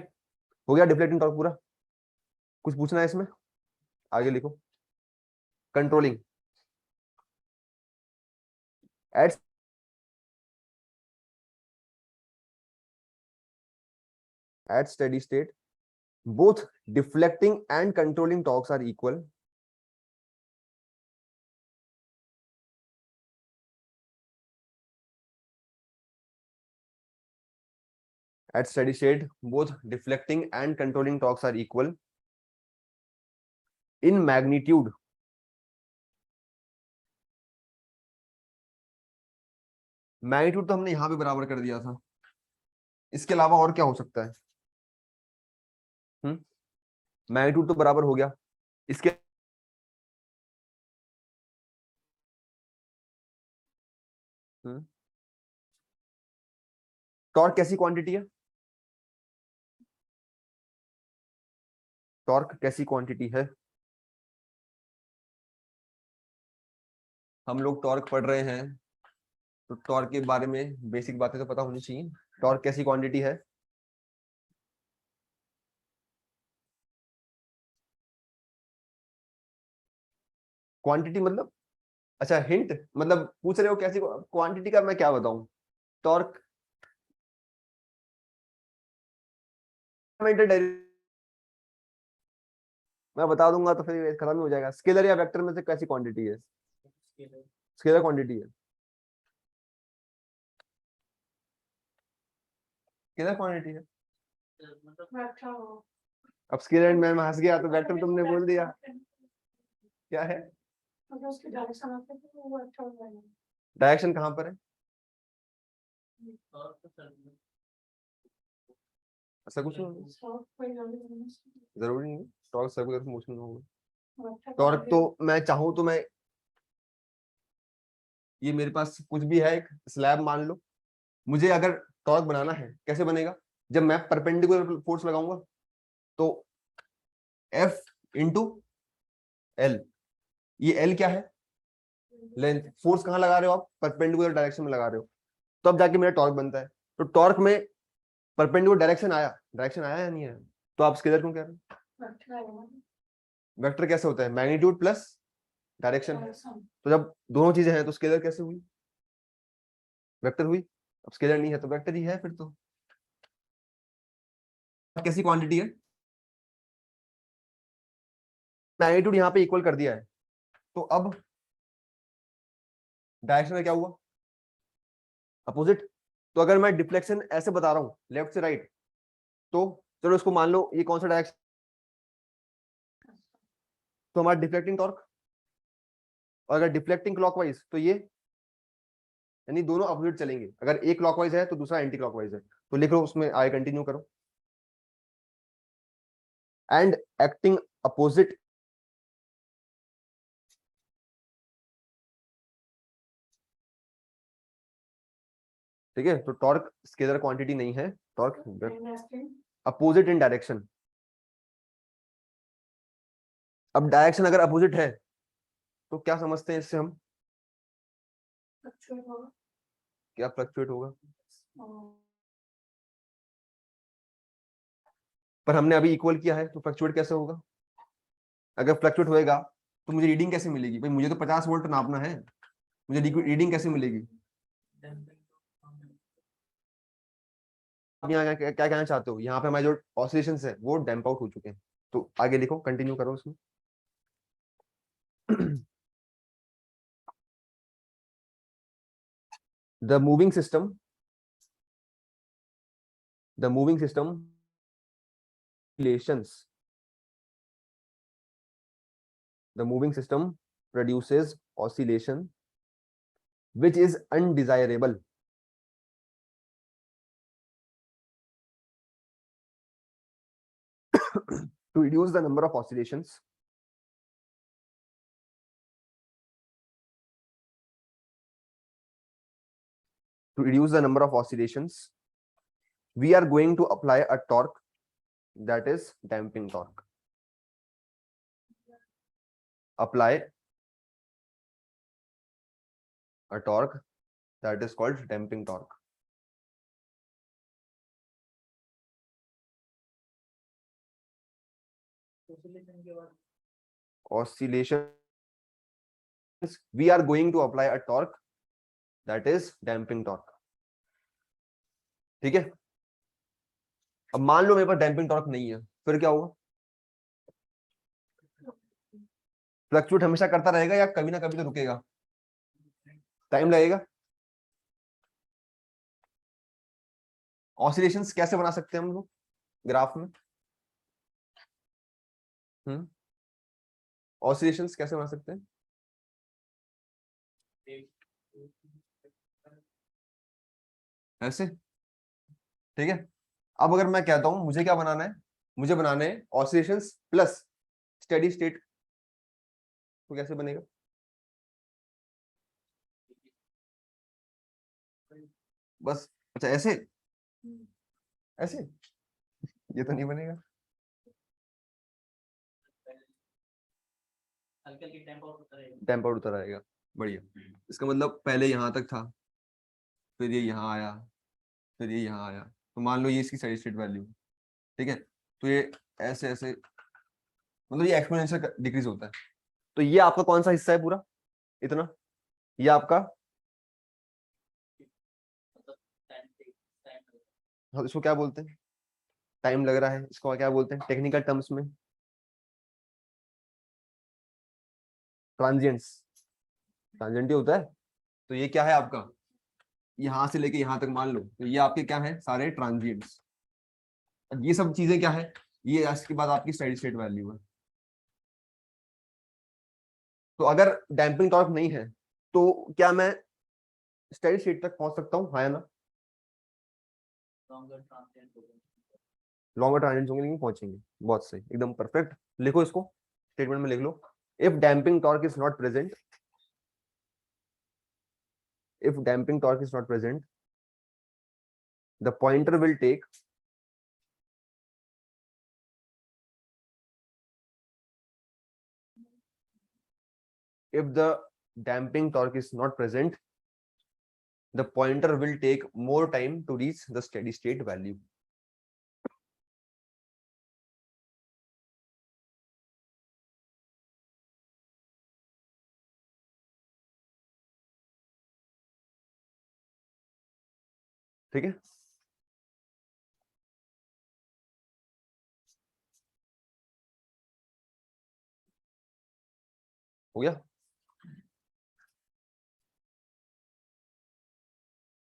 हो गया डिफ्लेक्टिंग टॉर्क पूरा। कुछ पूछना है इसमें, आगे लिखो। Controlling at steady state, both deflecting and controlling torques are equal. At steady state, both deflecting and controlling torques are equal in magnitude. Magnitude तो हमने यहां भी बराबर कर दिया था, इसके अलावा और क्या हो सकता है। मैग्नीट्यूड तो बराबर हो गया, इसके टॉर्क कैसी क्वांटिटी है, टॉर्क कैसी क्वांटिटी है। हम लोग टॉर्क पढ़ रहे हैं तो टॉर्क के बारे में बेसिक बातें तो पता होनी चाहिए। टॉर्क कैसी क्वांटिटी है, क्वांटिटी मतलब, अच्छा हिंट मतलब पूछ रहे हो कैसी क्वांटिटी का, मैं क्या बताऊं। टॉर्क मैं बता दूंगा तो फिर खत्म ही हो जाएगा। स्केलर या वेक्टर में से कैसी क्वांटिटी है, स्केलर क्वांटिटी है, स्केलर क्वांटिटी है। अब स्केलर में हंस गया तो वेक्टर तुमने बोल दिया, क्या है, डायरेक्शन कहां पर है, ऐसा कुछ जरूरी नहीं टॉर्क सर्कुलर मोशन में होगा। टॉर्क तो मैं चाहूं तो मैं, ये मेरे पास कुछ भी है, एक स्लैब मान लो, मुझे अगर टॉर्क बनाना है कैसे बनेगा, जब मैं परपेंडिकुलर फोर्स लगाऊंगा तो F इंटू एल, ये एल क्या है, लेंथ। फोर्स कहाँ लगा रहे हो आप, परपेंडिकुलर डायरेक्शन में लगा रहे हो, तो अब जाके मेरा टॉर्क बनता है। तो टॉर्क में परपेंडिकुलर डायरेक्शन आया या नहीं आया, तो आप स्केलर क्यों कह रहे हो। वेक्टर कैसे होता है, मैग्नीट्यूड प्लस डायरेक्शन। तो जब दोनों चीजें हैं तो स्केलर कैसे हुई, वेक्टर हुई। अब स्केलर नहीं है तो वेक्टर ही है फिर तो। कैसी क्वांटिटी है, मैग्नीट्यूड यहाँ पे इक्वल कर दिया है, तो अब डायरेक्शन में क्या हुआ, अपोजिट। तो अगर मैं डिफ्लेक्शन ऐसे बता रहा हूँ लेफ्ट से राइट, तो चलो इसको मान लो ये कौन सा डायरेक्शन, तो हमारा डिफ्लेक्टिंग टॉर्क। और अगर डिफ्लेक्टिंग क्लॉकवाइज तो ये, यानी दोनों अपोजिट चलेंगे। अगर एक क्लॉकवाइज है तो दूसरा एंटी क्लॉकवाइज है। तो लिख लो उसमें, आगे कंटिन्यू करो। एंड एक्टिंग अपोजिट, ठीक है। तो टॉर्क स्केलर क्वांटिटी नहीं है, टॉर्क अपोजिट इन डायरेक्शन। अब डायरेक्शन अगर अपोजिट है तो क्या समझते हैं इससे हम, क्या फ्लक्चुएट होगा। पर हमने अभी इक्वल किया है तो फ्लक्चुएट कैसे होगा। अगर फ्लक्चुएट होएगा तो मुझे रीडिंग कैसे मिलेगी, भाई मुझे तो 50 वोल्ट नापना है, मुझे रीडिंग कैसे मिलेगी। आप यहाँ क्या कहना चाहते हो, यहाँ पे हमारे जो ऑसिलेशंस है वो डैम्प आउट हो चुके हैं। तो आगे लिखो, कंटिन्यू करो उसमें। the moving system the moving system relations the moving system produces oscillation which is undesirable to reduce the number of oscillations we are going to apply a torque that is damping torque. Apply a torque that is called damping torque. Oscillations, we are going to apply a torque that is damping torque. ठीक है। अब मान लो मेरे पास डैम्पिंग टॉर्क नहीं है, फिर क्या होगा, फ्लक्चुएट हमेशा करता रहेगा या कभी ना कभी तो रुकेगा, टाइम लगेगा। ऑसिलेशंस कैसे बना सकते हैं हम लोग ग्राफ में, ऑसिलेशंस कैसे बना सकते हैं, ऐसे, ठीक है। अब अगर मैं कहता हूं मुझे क्या बनाना है, मुझे बनाने हैं ऑसिलेशंस प्लस स्टेडी स्टेट, तो कैसे बनेगा, बस अच्छा ऐसे, ऐसे, ये तो नहीं बनेगा, टेम्प आउट होता रहेगा। बढ़िया, इसका मतलब पहले यहां तक था, फिर ये यहाँ आया, फिर ये यहाँ आया, तो मान लो ये इसकी स्टेडी स्टेट वैल्यू, ठीक है। तो ये ऐसे ऐसे, मतलब ये एक्सपोनेंशियल डिक्रीज होता है। तो ये आपका कौन सा हिस्सा है पूरा, इतना, ये आपका, हाँ, इसको क्या बोलते हैं, टाइम लग रहा है, इसको क्या बोलते हैं टेक्निकल टर्म्स में, ट्रांजिएंट्स, ट्रांजिएंट होता है। तो ये क्या है आपका, यहां से लेके यहां तक मान लो, तो ये आपके क्या है, सारे ट्रांजिएंट्स। ये सब चीजें क्या है, ये इसके बाद आपकी स्टेडी स्टेट वैल्यू है। तो अगर डैम्पिंग टॉर्क नहीं है तो क्या मैं स्टेडी स्टेट तक पहुंच सकता हूँ, हाँ या ना, लॉन्गर ट्रांजिएंट्स होंगे लेकिन पहुंचेंगे। बहुत सही, एकदम परफेक्ट। लिखो इसको, स्टेटमेंट में लिख लो, if damping torque is not present, if damping torque is not present, the pointer will take if the damping torque is not present, the pointer will take more time to reach the steady state value. ठीक है, हो गया?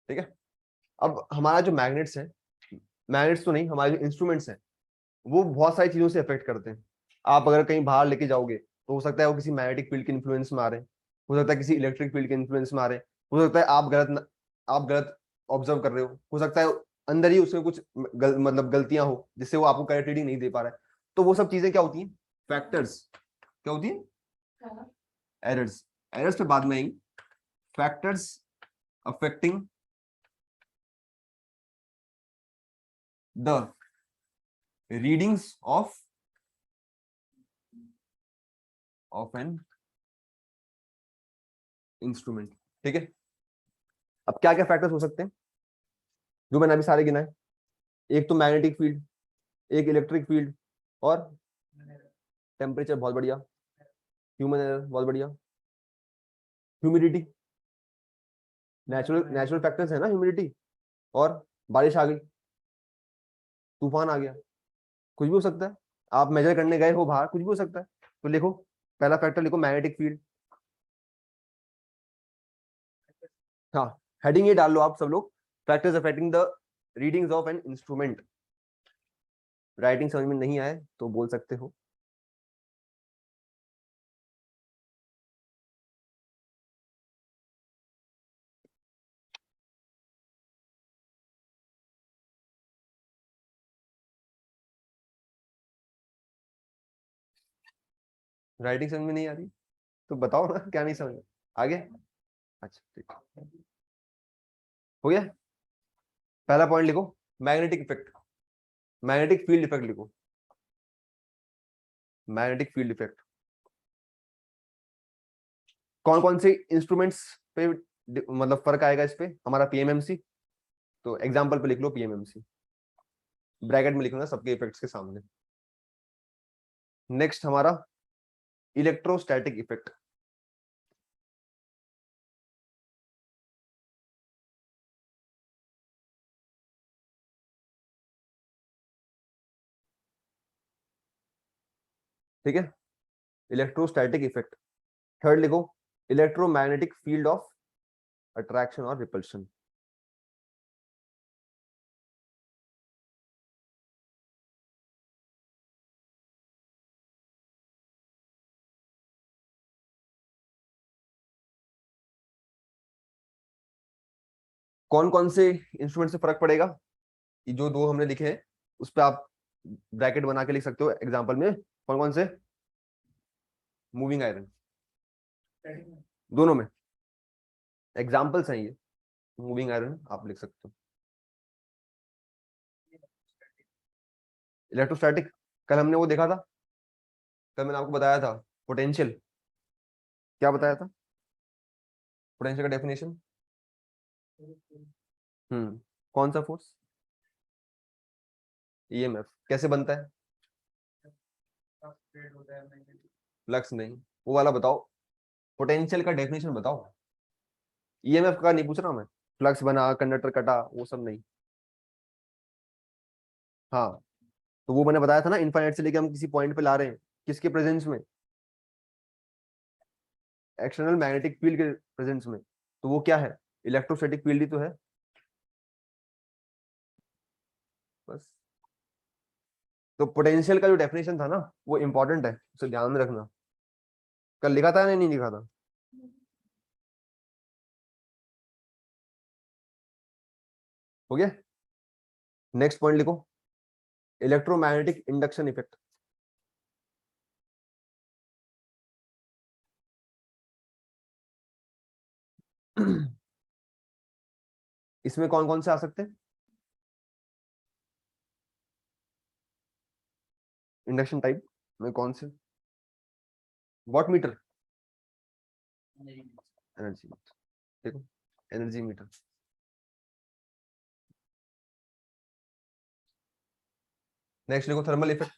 ठीक है, अब हमारा जो मैग्नेट्स है, मैग्नेट्स तो नहीं, हमारे जो इंस्ट्रूमेंट्स हैं वो बहुत सारी चीजों से अफेक्ट करते हैं। आप अगर कहीं बाहर लेके जाओगे तो हो सकता है वो किसी मैग्नेटिक फील्ड के इन्फ्लुएंस में आ रहे हैं, हो सकता है किसी इलेक्ट्रिक फील्ड के इन्फ्लुएंस में आ रहे हैं, हो सकता है आप गलत ऑब्जर्व कर रहे हो सकता है अंदर ही उसमें कुछ मतलब गलतियां हो जिससे वो आपको करेक्ट रीडिंग नहीं दे पा रहा है। तो वो सब चीजें क्या होती हैं? फैक्टर्स। क्या होती है? एरर्स। एरर्स पे बाद में आएंगे। Factors affecting the readings of an instrument. ठीक है, अब क्या क्या फैक्टर्स हो सकते हैं जो मैंने अभी सारे गिनाए? एक तो मैग्नेटिक फील्ड, एक इलेक्ट्रिक फील्ड, और टेम्परेचर, बहुत बढ़िया। ह्यूमन एरर, बहुत बढ़िया। ह्यूमिडिटी, नेचुरल फैक्टर्स है ना, ह्यूमिडिटी। और बारिश आ गई, तूफान आ गया, कुछ भी हो सकता है। आप मेजर करने गए हो बाहर, कुछ भी हो सकता है। तो लिखो, पहला फैक्टर लिखो मैग्नेटिक फील्ड। हाँ, हेडिंग ये डाल लो आप सब लोग, factors affecting the readings of an instrument. Writing समझ में नहीं आए तो बोल सकते हो। राइटिंग समझ में नहीं आ रही तो बताओ ना, क्या नहीं समझ आगे? अच्छा ठीक, हो गया। पहला पॉइंट लिखो, magnetic effect, magnetic field effect लिखो, मैग्नेटिक फील्ड इफेक्ट। कौन कौन से इंस्ट्रूमेंट्स पे मतलब फर्क आएगा इस पे? हमारा पीएमएमसी, तो एग्जांपल पे लिख लो पीएमएमसी, ब्रैकेट में लिखूंगा सबके इफेक्ट्स के सामने। नेक्स्ट हमारा इलेक्ट्रोस्टैटिक इफेक्ट। ठीक है, इलेक्ट्रोस्टैटिक इफेक्ट। थर्ड लिखो, इलेक्ट्रोमैग्नेटिक फील्ड ऑफ अट्रैक्शन और रिपल्शन। कौन कौन से इंस्ट्रूमेंट से फर्क पड़ेगा? ये जो दो हमने लिखे हैं उस पर आप ब्रैकेट बना के लिख सकते हो एग्जांपल में। कौन कौन से? मूविंग आयरन, दोनों में एग्जांपल्स हैं ये। मूविंग आयरन आप लिख सकते हो। इलेक्ट्रोस्टैटिक, कल हमने वो देखा था, कल मैंने आपको बताया था पोटेंशियल। क्या बताया था पोटेंशियल का डेफिनेशन? कौन सा फोर्स? ईएमएफ। कैसे बनता है? फ्लक्स नहीं, वो वाला बताओ। पोटेंशियल का डेफिनेशन बताओ। ईएमएफ का नहीं पूछ रहा मैं, फ्लक्स बना, कंडक्टर कटा, वो सब नहीं। हाँ, तो वो मैंने बताया था ना, इनफाइनाइट से लेके हम किसी पॉइंट पे ला रहे हैं, किसके प्रेजेंस में? एक्सटर्नल मैग्नेटिक फील्ड के प्रेजेंस में। तो वो क्या है? इलेक्ट्रोस्टैटिक फील्ड ही तो है। बस, तो पोटेंशियल का जो डेफिनेशन था ना वो इंपॉर्टेंट है, उसे ध्यान में रखना। कल लिखा था या नहीं लिखा था? हो गया। नेक्स्ट पॉइंट लिखो, इलेक्ट्रोमैग्नेटिक इंडक्शन इफेक्ट। इसमें कौन कौन से आ सकते हैं इंडक्शन टाइप में? कौन से? वॉट मीटर, एनर्जी मीटर, देखो एनर्जी मीटर। नेक्स्ट देखो थर्मल इफेक्ट।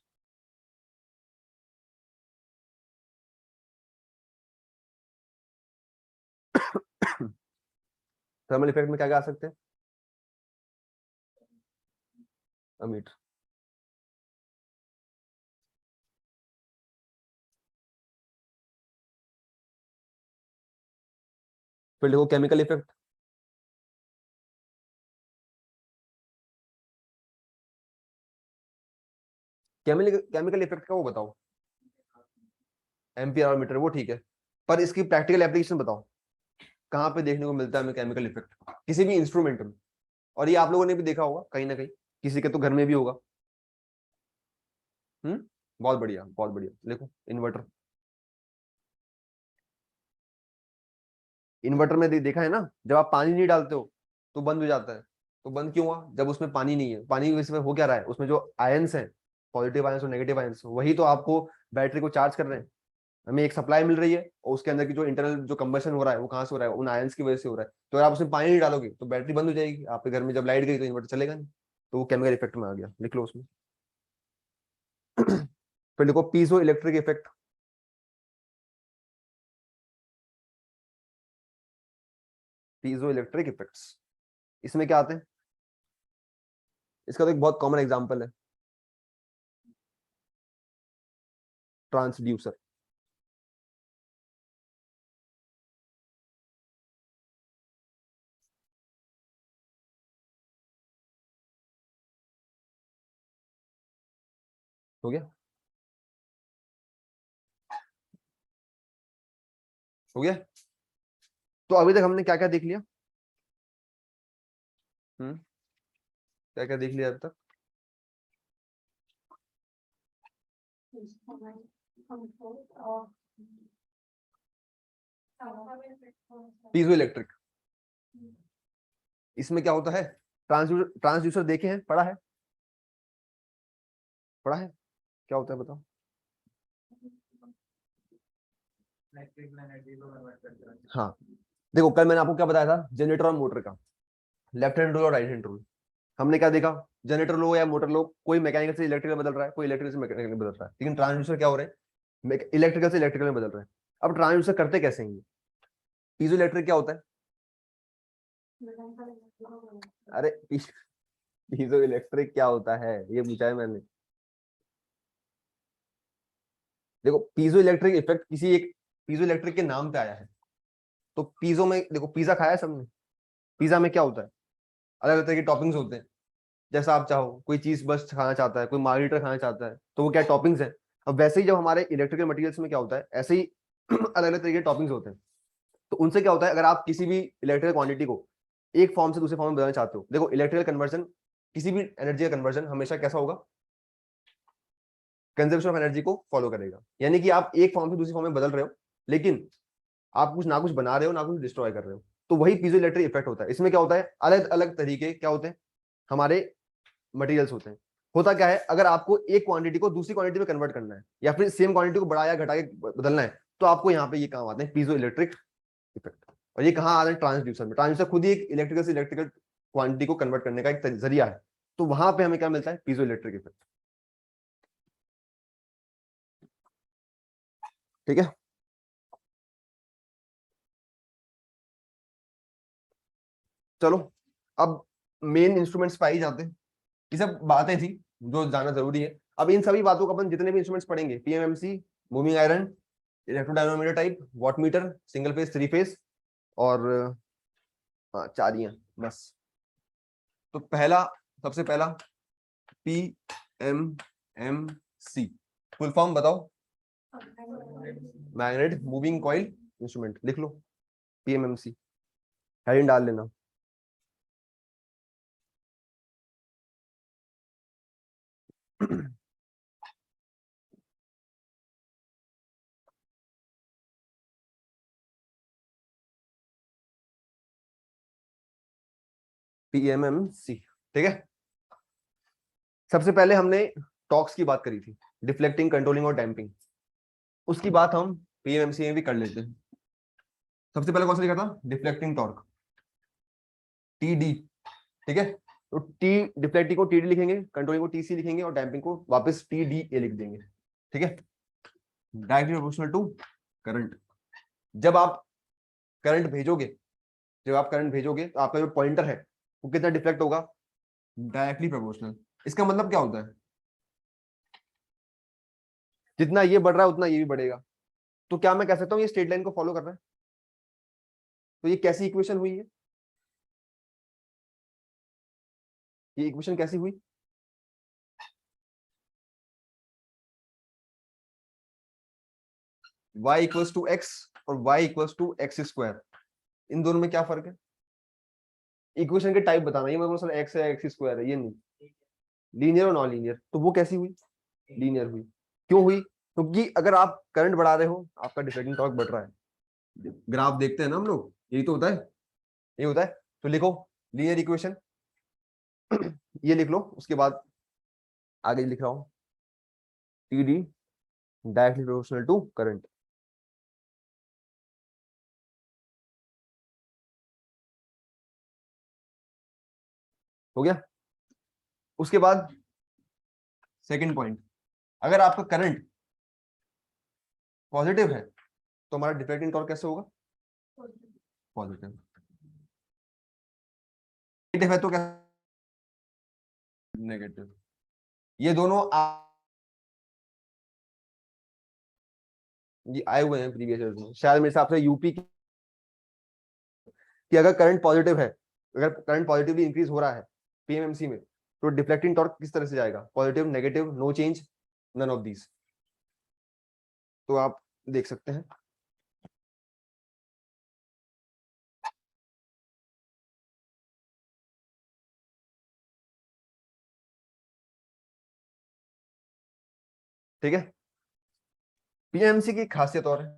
थर्मल इफेक्ट में क्या क्या आ सकते हैं? अमीटर। फिर देखो केमिकल इफेक्ट। केमिकल इफेक्ट का वो बताओ। एम्पियर और मीटर वो ठीक है, पर इसकी प्रैक्टिकल एप्लीकेशन बताओ, कहाँ पे देखने को मिलता है हमें केमिकल इफेक्ट किसी भी इंस्ट्रूमेंट में। और ये आप लोगों ने भी देखा होगा कहीं ना कहीं, किसी के तो घर में भी होगा। बहुत बढ़िया, बहुत बढ़िया। देखो इन्वर्टर। इन्वर्टर में देखा है ना, जब आप पानी नहीं डालते हो तो बंद हो जाता है। तो बंद क्यों हुआ? जब उसमें पानी नहीं है। पानी इसमें हो क्या रहा है, उसमें जो आयंस हैं, पॉजिटिव आयंस और नेगेटिव आयंस, वही तो आपको बैटरी को चार्ज कर रहे हैं। हमें एक सप्लाई मिल रही है और उसके अंदर की जो इंटरनल जो कंबशन हो रहा है वो कहाँ से हो रहा है? उन आयंस की वजह से हो रहा है। तो अगर आप उसमें पानी नहीं डालोगे तो बैटरी बंद हो जाएगी। आपके घर में जब लाइट गई तो इन्वर्टर चलेगा नहीं। तो वो केमिकल इफेक्ट में आ गया, लिख लो उसमें। फिर देखो piezo electric effect. Piezo electric effects, इसमें क्या आते हैं? इसका तो एक बहुत कॉमन एग्जांपल है, ट्रांसड्यूसर। हो गया, हो गया। तो अभी तक हमने क्या क्या देख लिया? क्या क्या देख लिया अभी तक? पीजो इलेक्ट्रिक, इसमें क्या होता है? ट्रांसड्यूसर, ट्रांसड्यूसर देखे हैं, पढ़ा है? पढ़ा है, क्या होता है बताओ? हाँ, देखो कल मैंने आपको क्या बताया था जनरेटर और मोटर का, लेफ्ट हैंड रूल और राइट हैंड रूल। हमने क्या देखा? जनरेटर लो या मोटर लो, कोई मैकेनिकल से इलेक्ट्रिकल बदल रहा है, कोई इलेक्ट्रिकल से मैकेनिकल बदल रहा है, लेकिन ट्रांसड्यूसर क्या हो रहे हैं? इलेक्ट्रिकल से इलेक्ट्रिकल में बदल रहे हैं। अब ट्रांसड्यूसर करते कैसे हैं? पीजो इलेक्ट्रिक क्या होता है? अरे पीजो इलेक्ट्रिक क्या होता है ये पूछा है मैंने। देखो पीजो इलेक्ट्रिक इफेक्ट किसी एक पीजो इलेक्ट्रिक के नाम पे आया है। तो पीजो में देखो, पिज्जा खाया है सबने? पिज्जा में क्या होता है? अलग अलग तरह के टॉपिंग्स होते हैं। जैसा आप चाहो, कोई चीज बस खाना चाहता है, कोई मार्गरीटा खाना चाहता है, तो वो क्या टॉपिंग्स है। अब वैसे ही जब हमारे इलेक्ट्रिकल मटेरियल्स में क्या होता है, ऐसे ही अलग अलग तरीके के टॉपिंग्स होते हैं। तो उनसे क्या होता है, अगर आप किसी भी इलेक्ट्रिकल क्वांटिटी को एक फॉर्म से दूसरे फॉर्म में बदलना चाहते हो, देखो इलेक्ट्रिकल कन्वर्जन, किसी भी एनर्जी का कन्वर्जन हमेशा कैसा होगा? कंजर्वेशन ऑफ एनर्जी को फॉलो करेगा। यानी कि आप एक फॉर्म से दूसरी फॉर्म में बदल रहे हो, लेकिन आप कुछ ना कुछ बना रहे हो ना कुछ डिस्ट्रॉय कर रहे हो। तो वही पीजो इलेक्ट्रिक इफेक्ट होता है। इसमें क्या होता है, अलग अलग तरीके क्या होते हैं हमारे मटेरियल्स होते हैं। होता क्या है, अगर आपको एक क्वांटिटी को दूसरी क्वांटिटी में कन्वर्ट करना है या फिर सेम क्वांटिटी को बढ़ाया घटा के बदलना है, तो आपको यहाँ पे ये काम आते हैं पीजो इलेक्ट्रिक इफेक्ट। और ये कहाँ आते हैं? ट्रांसड्यूसर में। ट्रांसड्यूसर खुद ही एक इलेक्ट्रिकल से इलेक्ट्रिकल क्वांटिटी को कन्वर्ट करने का एक जरिया है। तो वहां पे हमें क्या मिलता है? Piezo electric effect. ठीक है, चलो अब मेन इंस्ट्रूमेंट्स पे ही जाते हैं। ये सब बातें थी जो जानना जरूरी है। अब इन सभी बातों को अपन जितने भी इंस्ट्रूमेंट्स पढ़ेंगे, PMMC, moving iron, electrodynamometer type, watt meter, single phase, three phase, और हाँ चारियां, बस। तो पहला, सबसे पहला P M M C, full form बताओ? मैग्नेट मूविंग कॉइल इंस्ट्रूमेंट, लिख लो पीएमएमसी, हेडिंग डाल लेना। पीएमएमसी, ठीक है। सबसे पहले हमने टॉक्स की बात करी थी, डिफ्लेक्टिंग, कंट्रोलिंग और डैम्पिंग। उसकी बात हम पीएमएमसी में भी कर लेते हैं। सबसे पहले कौन सा लिखा था? Deflecting torque, TD. ठीक है, तो टी डिफ्लेक्टिंग को टीडी लिखेंगे, कंट्रोलिंग को टीसी लिखेंगे और डैम्पिंग को वापस टीडीए लिख देंगे। ठीक है, डायरेक्टली प्रोपोर्शनल टू करंट। जब आप करंट भेजोगे, तो आपका जो पॉइंटर है वो कितना डिफ्लेक्ट होगा? Directly proportional. इसका मतलब क्या होता है? जितना ये बढ़ रहा है उतना ये भी बढ़ेगा। तो क्या मैं कह सकता हूँ ये स्ट्रेट लाइन को फॉलो कर रहा है? तो ये कैसी इक्वेशन हुई है? ये इक्वेशन कैसी हुई? y इक्वल्स टू एक्स और y equals to x square, इन दोनों में क्या फर्क है? इक्वेशन के टाइप बताना, ये मतलब सर एक्स है एक्स स्क्वायर है, ये नहीं। लीनियर और नॉन लीनियर, तो वो कैसी हुई? लीनियर हुई। क्यों हुई? क्योंकि अगर आप करंट बढ़ा रहे हो, आपका डिफरेंट टॉर्क बढ़ रहा है। ग्राफ देखते हैं ना हम लोग, यही तो होता है, ये होता है। तो लिखो लीनियर इक्वेशन, ये लिख लो। उसके बाद आगे लिख रहा हूं, T D directly proportional to current. हो गया? उसके बाद सेकंड पॉइंट, अगर आपका करंट पॉजिटिव है तो हमारा डिफरेंट टॉर्क कैसे होगा? पॉजिटिव। नेगेटिव है तो क्या? नेगेटिव। ये दोनों ये आए हुए हैं प्रीवियस ईयर्स में, शायद मेरे हिसाब से यूपी कि अगर करंट पॉजिटिव है, अगर करंट पॉजिटिवली इंक्रीज हो रहा है पीएमएमसी में, तो डिफ्लेक्टिंग टॉर्क किस तरह से जाएगा? Positive, negative, no change, none of these. तो आप देख सकते हैं। ठीक है, पीएमसी की खासियत और है,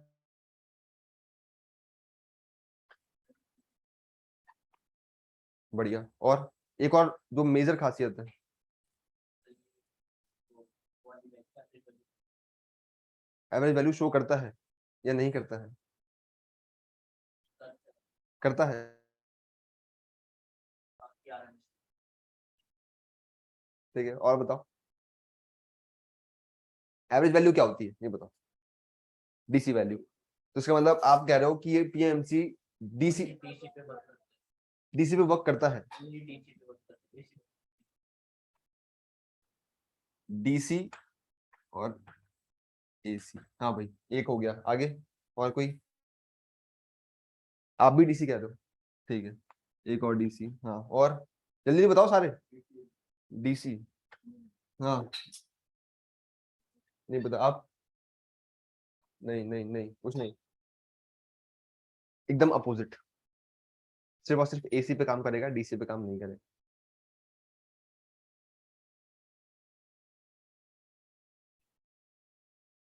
बढ़िया। और एक और जो मेजर खासियत है, एवरेज वैल्यू शो करता है या नहीं करता है? करता है। ठीक है, और बताओ एवरेज वैल्यू क्या होती है, ये बताओ। डीसी वैल्यू, तो इसका मतलब आप कह रहे हो कि ये पीएमसी डीसी डीसी पे वर्क करता है। डीसी और एसी, हाँ भाई, एक हो गया। आगे और कोई? आप भी डीसी कह रहे हो, ठीक है, एक और डीसी। हाँ, और जल्दी जल्दी बताओ सारे। डीसी, हाँ, नहीं पता आप? नहीं नहीं नहीं, कुछ नहीं, एकदम अपोजिट। सिर्फ और सिर्फ एसी पे काम करेगा, डीसी पे काम नहीं करेगा।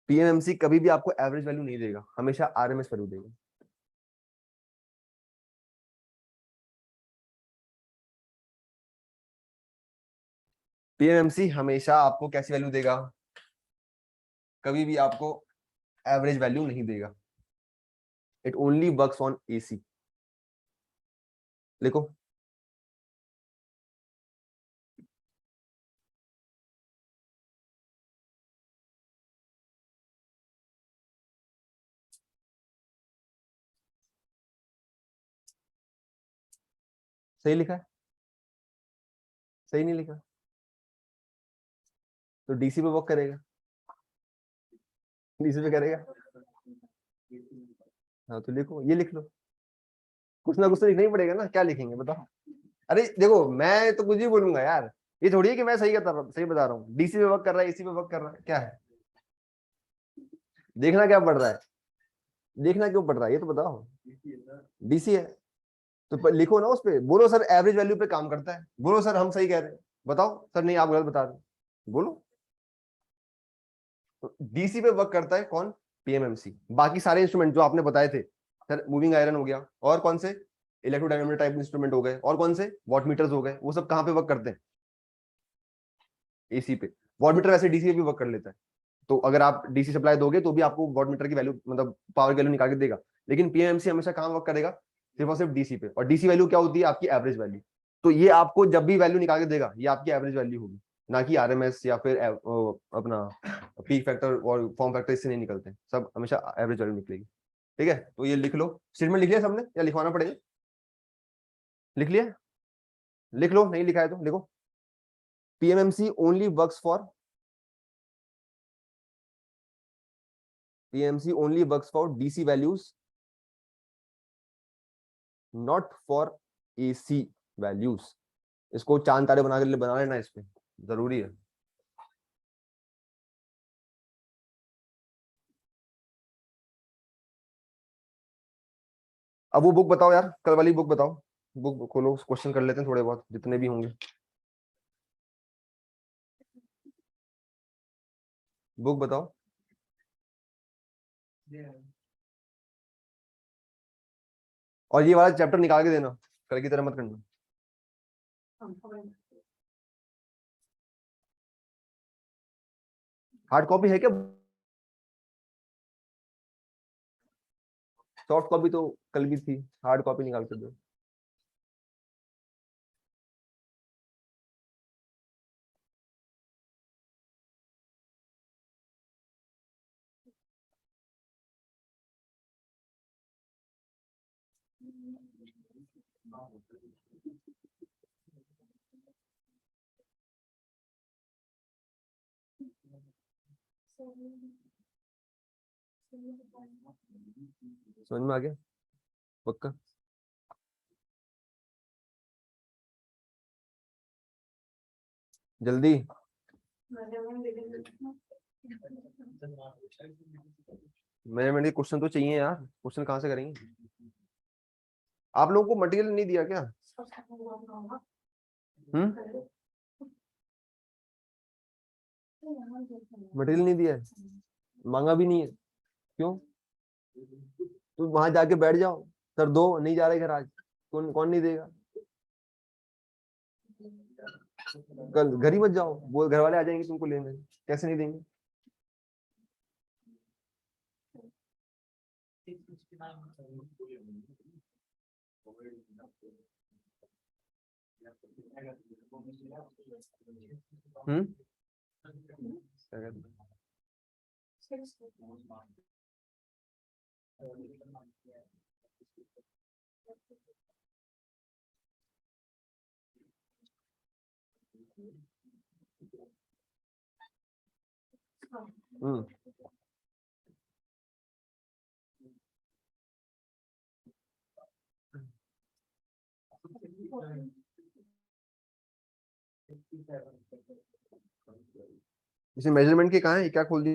पीएमएमसी कभी भी आपको एवरेज वैल्यू नहीं देगा, हमेशा आरएमएस वैल्यू देगा। पीएमएमसी हमेशा आपको कैसी वैल्यू देगा? कभी भी आपको एवरेज वैल्यू नहीं देगा। It only works on AC. लिखो, सही लिखा है? सही नहीं लिखा? तो डीसी पे वर्क करेगा, डीसी पे करेगा। हाँ, तो लिखो, ये लिख लो। कुछ ना कुछ तो लिखना ही पड़ेगा ना, क्या लिखेंगे बताओ? अरे देखो, मैं तो कुछ भी बोलूंगा यार, ये थोड़ी है कि मैं सही बता रहा हूँ। डीसी पे वर्क कर रहा है, एसी पे वर्क कर रहा है, क्या है? देखना क्या पड़ रहा है? देखना क्यों पड़ रहा है, ये तो बताओ। डीसी है तो लिखो ना, उस पे बोलो सर एवरेज वैल्यू पे काम करता है, बोलो सर हम सही कह रहे हैं, बताओ सर नहीं आप गलत बता रहे हैं, बोलो। तो डीसी पे वर्क करता है कौन? पीएमएमसी। बाकी सारे इंस्ट्रूमेंट जो आपने बताए थे सर, मूविंग आयरन हो गया, और कौन से? इलेक्ट्रोडायनामोमीटर टाइप इंस्ट्रूमेंट हो गए, और कौन से? वॉट मीटर्स हो गए, वो सब कहाँ पे वर्क करते हैं? एसी पे। वॉट मीटर वैसे डीसी पे भी वर्क कर लेता है, तो अगर आप डीसी सप्लाई दोगे तो भी आपको वॉट मीटर की वैल्यू, मतलब पावर की वैल्यू निकाल के देगा। लेकिन पीएमएमसी हमेशा कहाँ वर्क करेगा, सिर्फ और सिर्फ डीसी पे। और डीसी वैल्यू क्या होती है, आपकी एवरेज वैल्यू। तो ये आपको जब भी वैल्यू निकाल के देगा, ये आपकी एवरेज वैल्यू होगी, ना कि आरएमएस या फिर अपना पीक फैक्टर और फॉर्म फैक्टर, इससे नहीं निकलते, सब हमेशा एवरेज वैल्यू निकलेगी। ठीक है, तो ये लिख लो, स्टेटमेंट लिख लिया सबने या लिखवाना पड़ेगा? लिख लिया, लिख लो, नहीं लिखा है तो लिखो। PMMC only works for PMC only works for DC values, not for AC values। इसको चांद तारे बना लेना, इस पे जरूरी है। अब वो बुक बताओ यार, कल वाली बुक बताओ, बुक खोलो, क्वेश्चन कर लेते हैं थोड़े बहुत जितने भी होंगे। बुक बताओ। और ये वाला चैप्टर निकाल के देना, कल की तरह मत करना। हार्ड कॉपी है क्या? सॉफ्ट कॉपी तो कल भी थी, हार्ड कॉपी निकाल कर दो। समझ में आ गया? पक्का? जल्दी। मेरे क्वेश्चन तो चाहिए यार, क्वेश्चन कहाँ से करेंगे? आप लोगों को मटेरियल नहीं दिया क्या? मटेरियल नहीं दिया है, मांगा भी नहीं है, क्यों? तो वहां जाके बैठ जाओ, सर दो, नहीं जा रहे घर आज, कौन कौन नहीं देगा? कल घर ही मत जाओ, वो घर वाले आ जाएंगे तुमको लेने, कैसे नहीं देंगे? हम्म। हम्म। इसे मेजरमेंट के कहाँ है, क्या खोल दी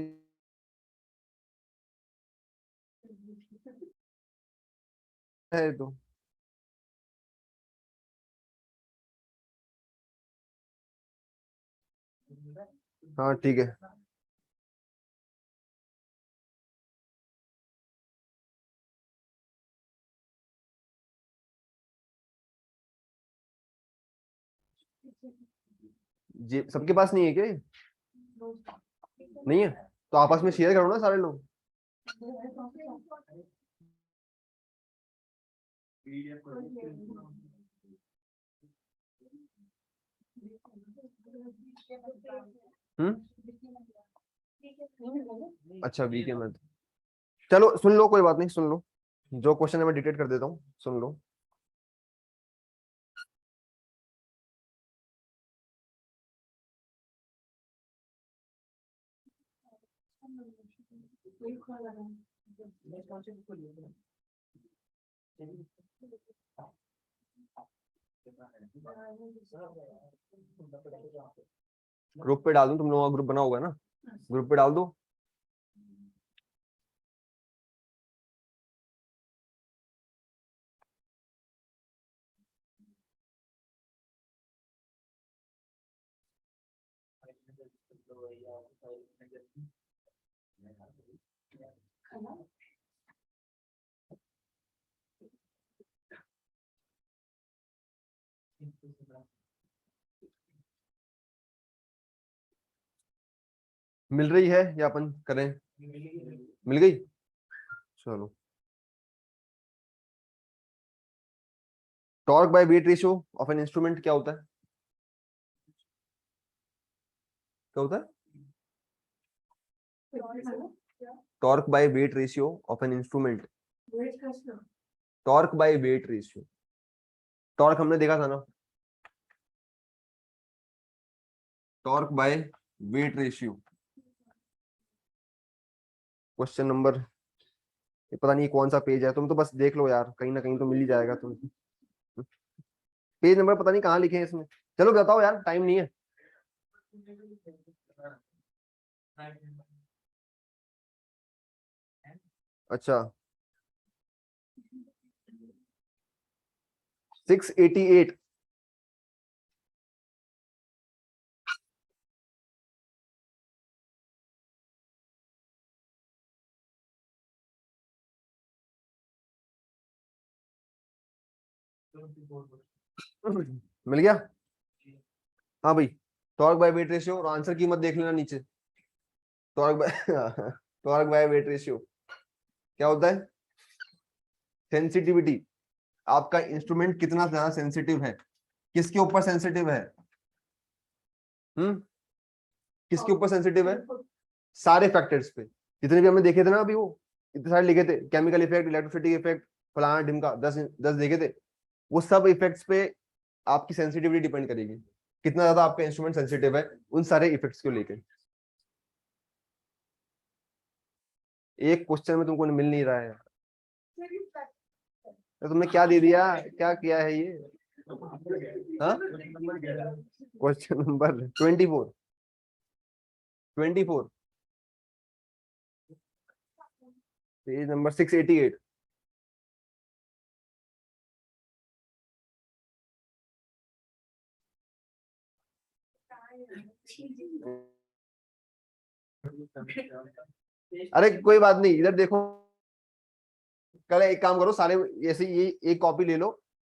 है तो? हाँ ठीक है। जी सबके पास नहीं है क्या ये? नहीं है तो आपस में शेयर करो ना सारे लोग। हम्म। अच्छा वीकेंड में, चलो सुन लो, कोई बात नहीं, सुन लो, जो क्वेश्चन है मैं डिटेक्ट कर देता हूँ, सुन लो। ग्रुप पे डाल दूं, तुम लोगों का ग्रुप बना होगा ना, ग्रुप पे डाल दो। मिल रही है या अपन करें? मिल गई, चलो। Torque by weight ratio of an instrument क्या होता है? क्या होता है? Torque by weight ratio of an instrument. Torque by weight ratio, torque हमने देखा था ना, torque by weight ratio. Question number, ये पता नहीं कौन सा पेज है, तुम तो बस देख लो यार, कहीं ना कहीं तो मिल ही जाएगा तुम। पेज नंबर पता नहीं कहाँ लिखे हैं इसमें, चलो बताओ यार, टाइम नहीं है। अच्छा 688। मिल गया? हाँ भाई, टॉर्क बाय वेट रेशियो, और आंसर की मत देख लेना नीचे। Torque bye torque by weight ratio क्या होता है? सेंसिटिविटी, आपका इंस्ट्रूमेंट कितना ज्यादा सेंसिटिव है। किसके ऊपर सेंसिटिव है? किसके ऊपर सेंसिटिव है? सारे फैक्टर्स पे, जितने भी हमने देखे थे ना अभी, वो इतने सारे लिखे थे, केमिकल इफेक्ट, इलेक्ट्रिसिटी इफेक्ट, फलाना ढिमका, 10 देखे थे। वो सब इफेक्ट्स पे आपकी सेंसिटिविटी डिपेंड करेगी, कितना ज्यादा आपका इंस्ट्रूमेंट सेंसिटिव है उन सारे इफेक्ट्स को लेकर। एक क्वेश्चन में तुमको मिल नहीं रहा है, तो तुमने क्या दे दिया, क्या किया है ये? हाँ, क्वेश्चन नंबर 24। 24, page number 688। अरे कोई बात नहीं, इधर देखो, कल एक काम करो, सारे ऐसे ये एक कॉपी ले लो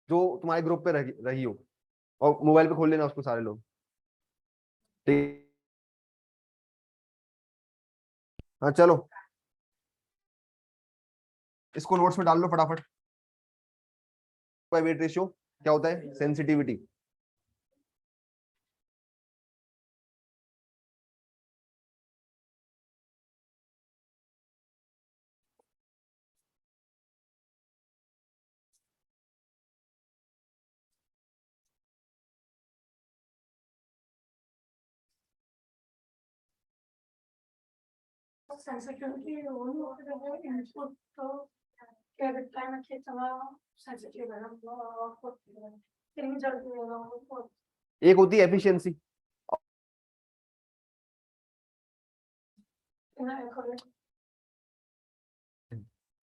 जो तुम्हारे ग्रुप पे रही हो, और मोबाइल पे खोल लेना उसको सारे लोग, ठीक? हाँ चलो, इसको नोट्स में डाल लो फटाफट। वेट रेशियो क्या होता है? सेंसिटिविटी। सेंसिटिविटी इनपुट तो क्या दिखता है ना कि इतना सेंसिटिव है आउटपुट इतनी जल्दी है आउटपुट। एक होती है एफिशिएंसी,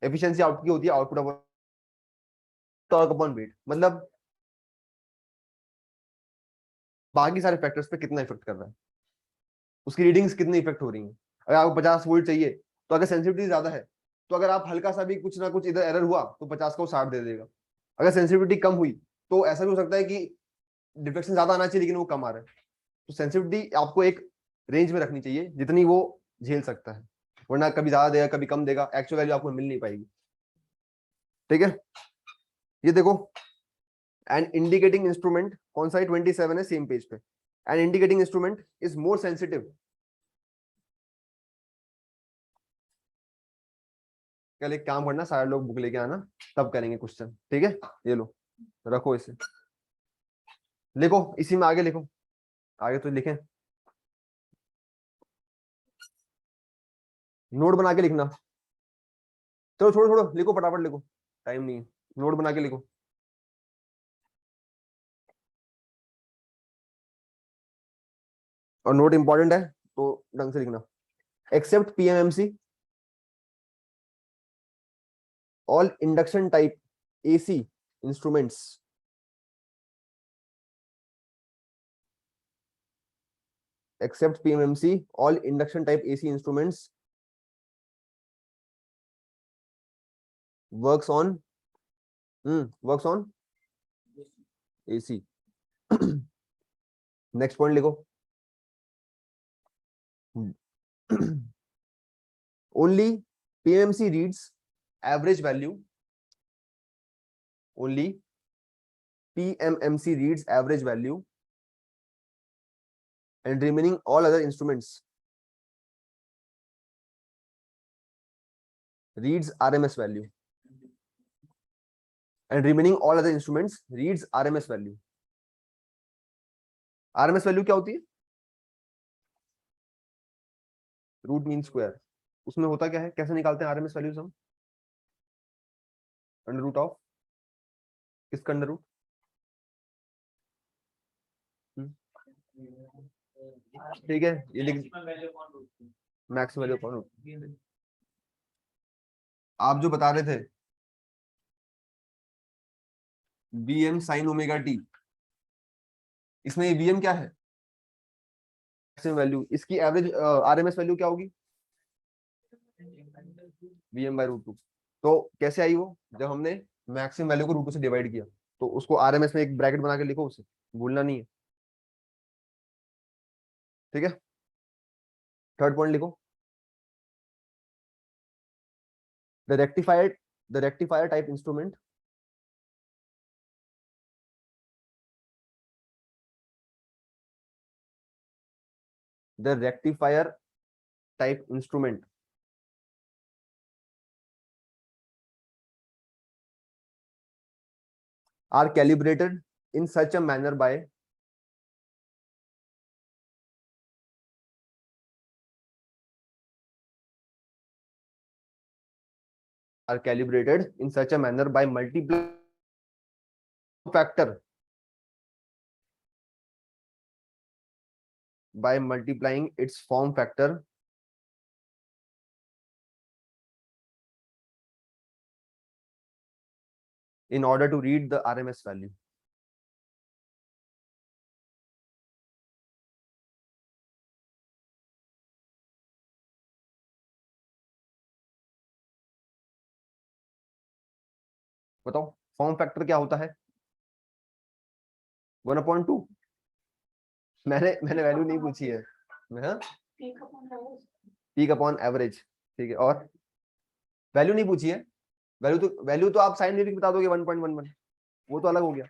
एफिशिएंसी आउटपुट की होती है, output of torque upon weight, मतलब बाकी सारे फैक्टर्स पे कितना इफेक्ट कर रहा है, उसकी रीडिंग्स कितनी इफेक्ट हो रही है। अगर आपको 50 वोल्ट चाहिए, तो अगर सेंसिटिविटी ज्यादा है, तो अगर आप हल्का सा भी कुछ ना कुछ इधर एरर हुआ, तो 50 का वो 60 दे देगा। अगर सेंसिटिविटी कम हुई, तो ऐसा भी हो सकता है कि डिफ्लेक्शन ज्यादा आना चाहिए लेकिन वो कम आ रहा है। तो सेंसिटिविटी आपको एक रेंज में रखनी चाहिए जितनी वो झेल सकता है, वरना कभी ज्यादा देगा कभी कम देगा, एक्चुअल वैल्यू आपको मिल नहीं पाएगी। ठीक है, ये देखो, एन इंडिकेटिंग इंस्ट्रूमेंट, कौन सा है? 27 है सेम पेज पे। An indicating instrument is more sensitive. कल एक काम करना, सारे लोग बुक लेके आना, तब करेंगे क्वेश्चन, ठीक है? ये लो, रखो इसे, लिखो इसी में आगे लिखो, आगे तो लिखें, नोट बना के लिखना। चलो छोड़ो छोड़ो, लिखो फटाफट लिखो, टाइम नहीं है, नोट बना के लिखो। और नोट इंपॉर्टेंट है तो ढंग से लिखना। Except PMMC, all induction type AC instruments except PMMC, all induction type AC instruments works on AC. Next point लिखो, only PMMC reads average value, only PMMC reads average value and remaining all other instruments reads RMS value and remaining all other instruments reads RMS value. RMS value क्या होती है? Root mean square. उसमें होता क्या है, कैसे निकालते हैं RMS वैल्यूज हम? अंडर रूट ऑफ किसका अंडर रूट? ठीक है, ये लिख मैक्स वैल्यू अपॉन रूट. आप जो बता रहे थे BM sin ओमेगा टी, इसमें ये BM क्या है? Maximum value. इसकी एवरेज RMS वैल्यू क्या होगी? BM by root 2. तो कैसे आई वो? जब हमने मैक्सिमम वैल्यू को रूट 2 से डिवाइड किया. तो उसको RMS में एक ब्रैकेट बना के लिखो, उसे भूलना नहीं है. ठीक है, थर्ड पॉइंट लिखो. The rectifier type instrument are calibrated in such a manner by multiplying factor, by multiplying its form factor in order to read the RMS value. बताओ फॉर्म फैक्टर क्या होता है? 1/2. मैंने वैल्यू नहीं पूछी है. Peak upon average. ठीक है, और वैल्यू नहीं पूछी है. वैल्यू तो आप साइन वेव बता दोगे 1.11, वो तो अलग हो गया.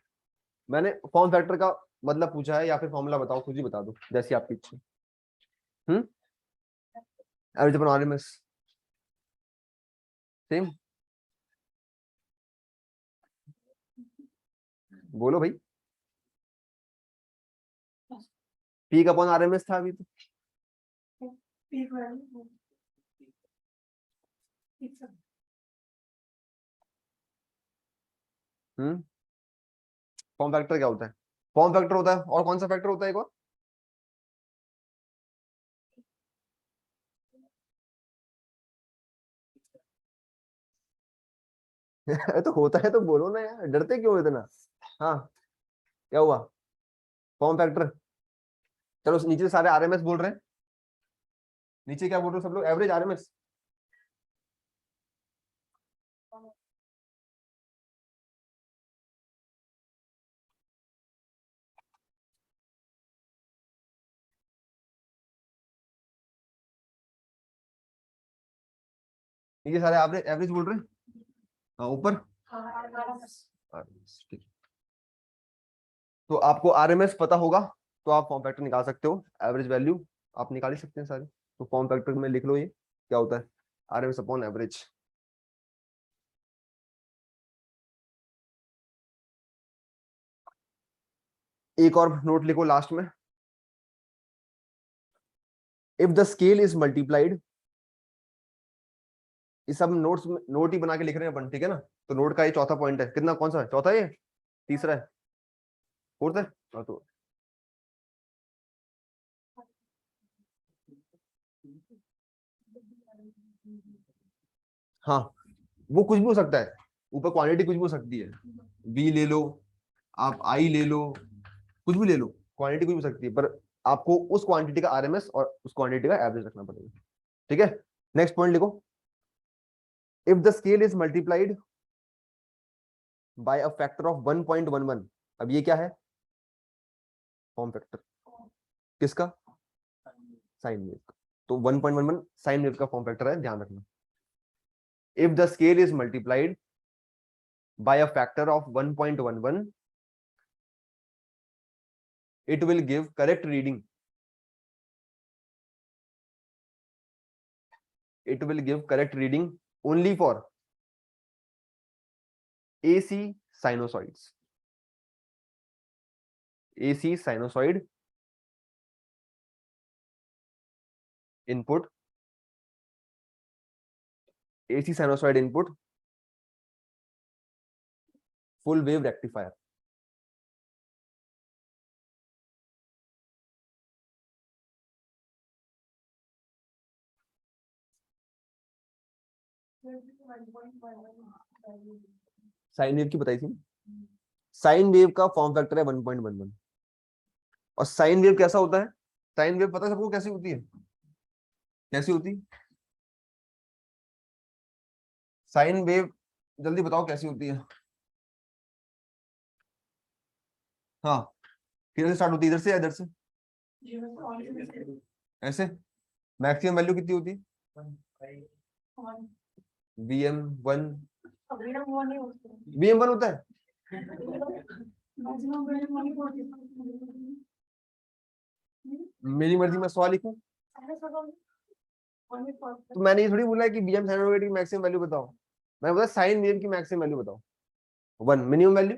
मैंने फॉर्म फैक्टर का मतलब पूछा है, या फिर फॉर्मूला बताओ, खुद ही बता दो जैसी आपकी इच्छा. Average upon RMS same. बोलो भाई. पीक अपॉन आरएमएस था अभी तो. फॉर्म फैक्टर क्या होता है? फॉर्म फैक्टर होता है, और कौन सा फैक्टर होता है एक और? तो होता है तो बोलो ना यार, डरते क्यों इतना? हाँ, क्या हुआ? Form factor. चलो नीचे सारे आरएमएस बोल रहे हैं. नीचे क्या बोल रहे हो सब लोग? Average RMS. नीचे सारे एवरेज एवरेज बोल रहे हैं. हाँ, ऊपर RMS. ठीक. तो आपको आरएमएस पता होगा तो आप फॉर्म फैक्टर निकाल सकते हो. एवरेज वैल्यू आप निकाल ही सकते हैं सारे. तो फॉर्म फैक्टर में लिख लो ये क्या होता है, आरएमएस अपॉन एवरेज. एक और नोट लिखो लास्ट में. If the scale is multiplied, ये सब नोट्स में नोट ही बना के लिख रहे हैं अपन, ठीक है ना? तो नोट का ये चौथा पॉइंट है. कितना, कौन सा है? चौथा है, ये तीसरा है, फोर्थ है? हाँ, तो हाँ, वो कुछ भी हो सकता है. ऊपर क्वांटिटी कुछ भी हो सकती है. बी ले लो, आप आई ले लो, कुछ भी ले लो, क्वांटिटी कुछ भी हो सकती है, पर आपको उस क्वांटिटी का आरएमएस और उस क्वांटिटी का एवरेज रखना पड़ेगा. ठीक है, नेक्स्ट पॉइंट लिखो. If the scale is multiplied by a factor of 1.11. अब ये क्या है? Form factor. किसका? साइन वेव का. तो 1.11 साइन वेव का फॉर्म फैक्टर है, ध्यान रखना. If the scale is multiplied by a factor of 1.11, it will give correct reading. It will give correct reading only for AC sinusoids. AC sinusoid input, AC sinusoid input, full wave rectifier. Sine wave की बताई थी। साइन वेव का फॉर्म फैक्टर है 1.11। और साइन वेव कैसा होता है? साइन वेव पता है सबको कैसी होती है? कैसी होती है साइन वेव? जल्दी बताओ कैसी होती है। हाँ, किधर से स्टार्ट होती है? इधर से या इधर से? ऐसे। मैक्सिमम वैल्यू कितनी होती है? VM1। VM1 होता है? मेरी मर्जी में सवाल लिखूं? तो मैंने ये थोड़ी बोला है कि बीएम साइनोवेव की मैक्सिमम वैल्यू बताओ। मैं बोला साइन वेव की मैक्सिमम वैल्यू बताओ। 1 मिनिमम वैल्यू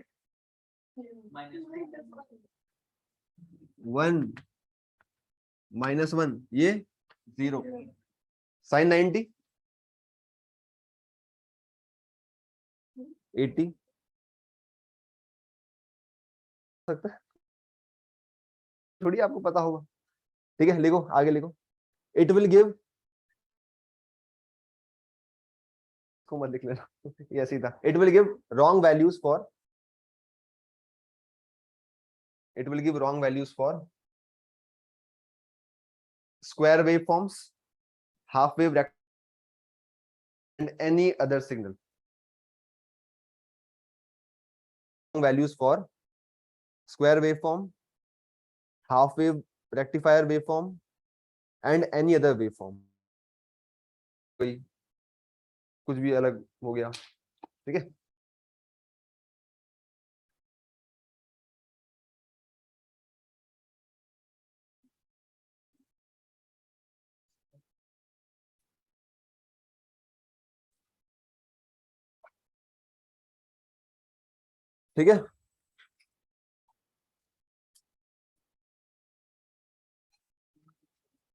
1 -1 ये 0। साइन 90 80 सकता है, थोड़ी आपको पता होगा। ठीक है, लिखो आगे लिखो। इट विल गिव, को मत लिख लेना ये सीधा। It will give wrong values for, it will give wrong values for square waveforms, half wave and any other signal. Wrong values for square waveform, half wave rectifier waveform and any other waveform. कोई कुछ भी अलग हो गया, ठीक है। ठीक है,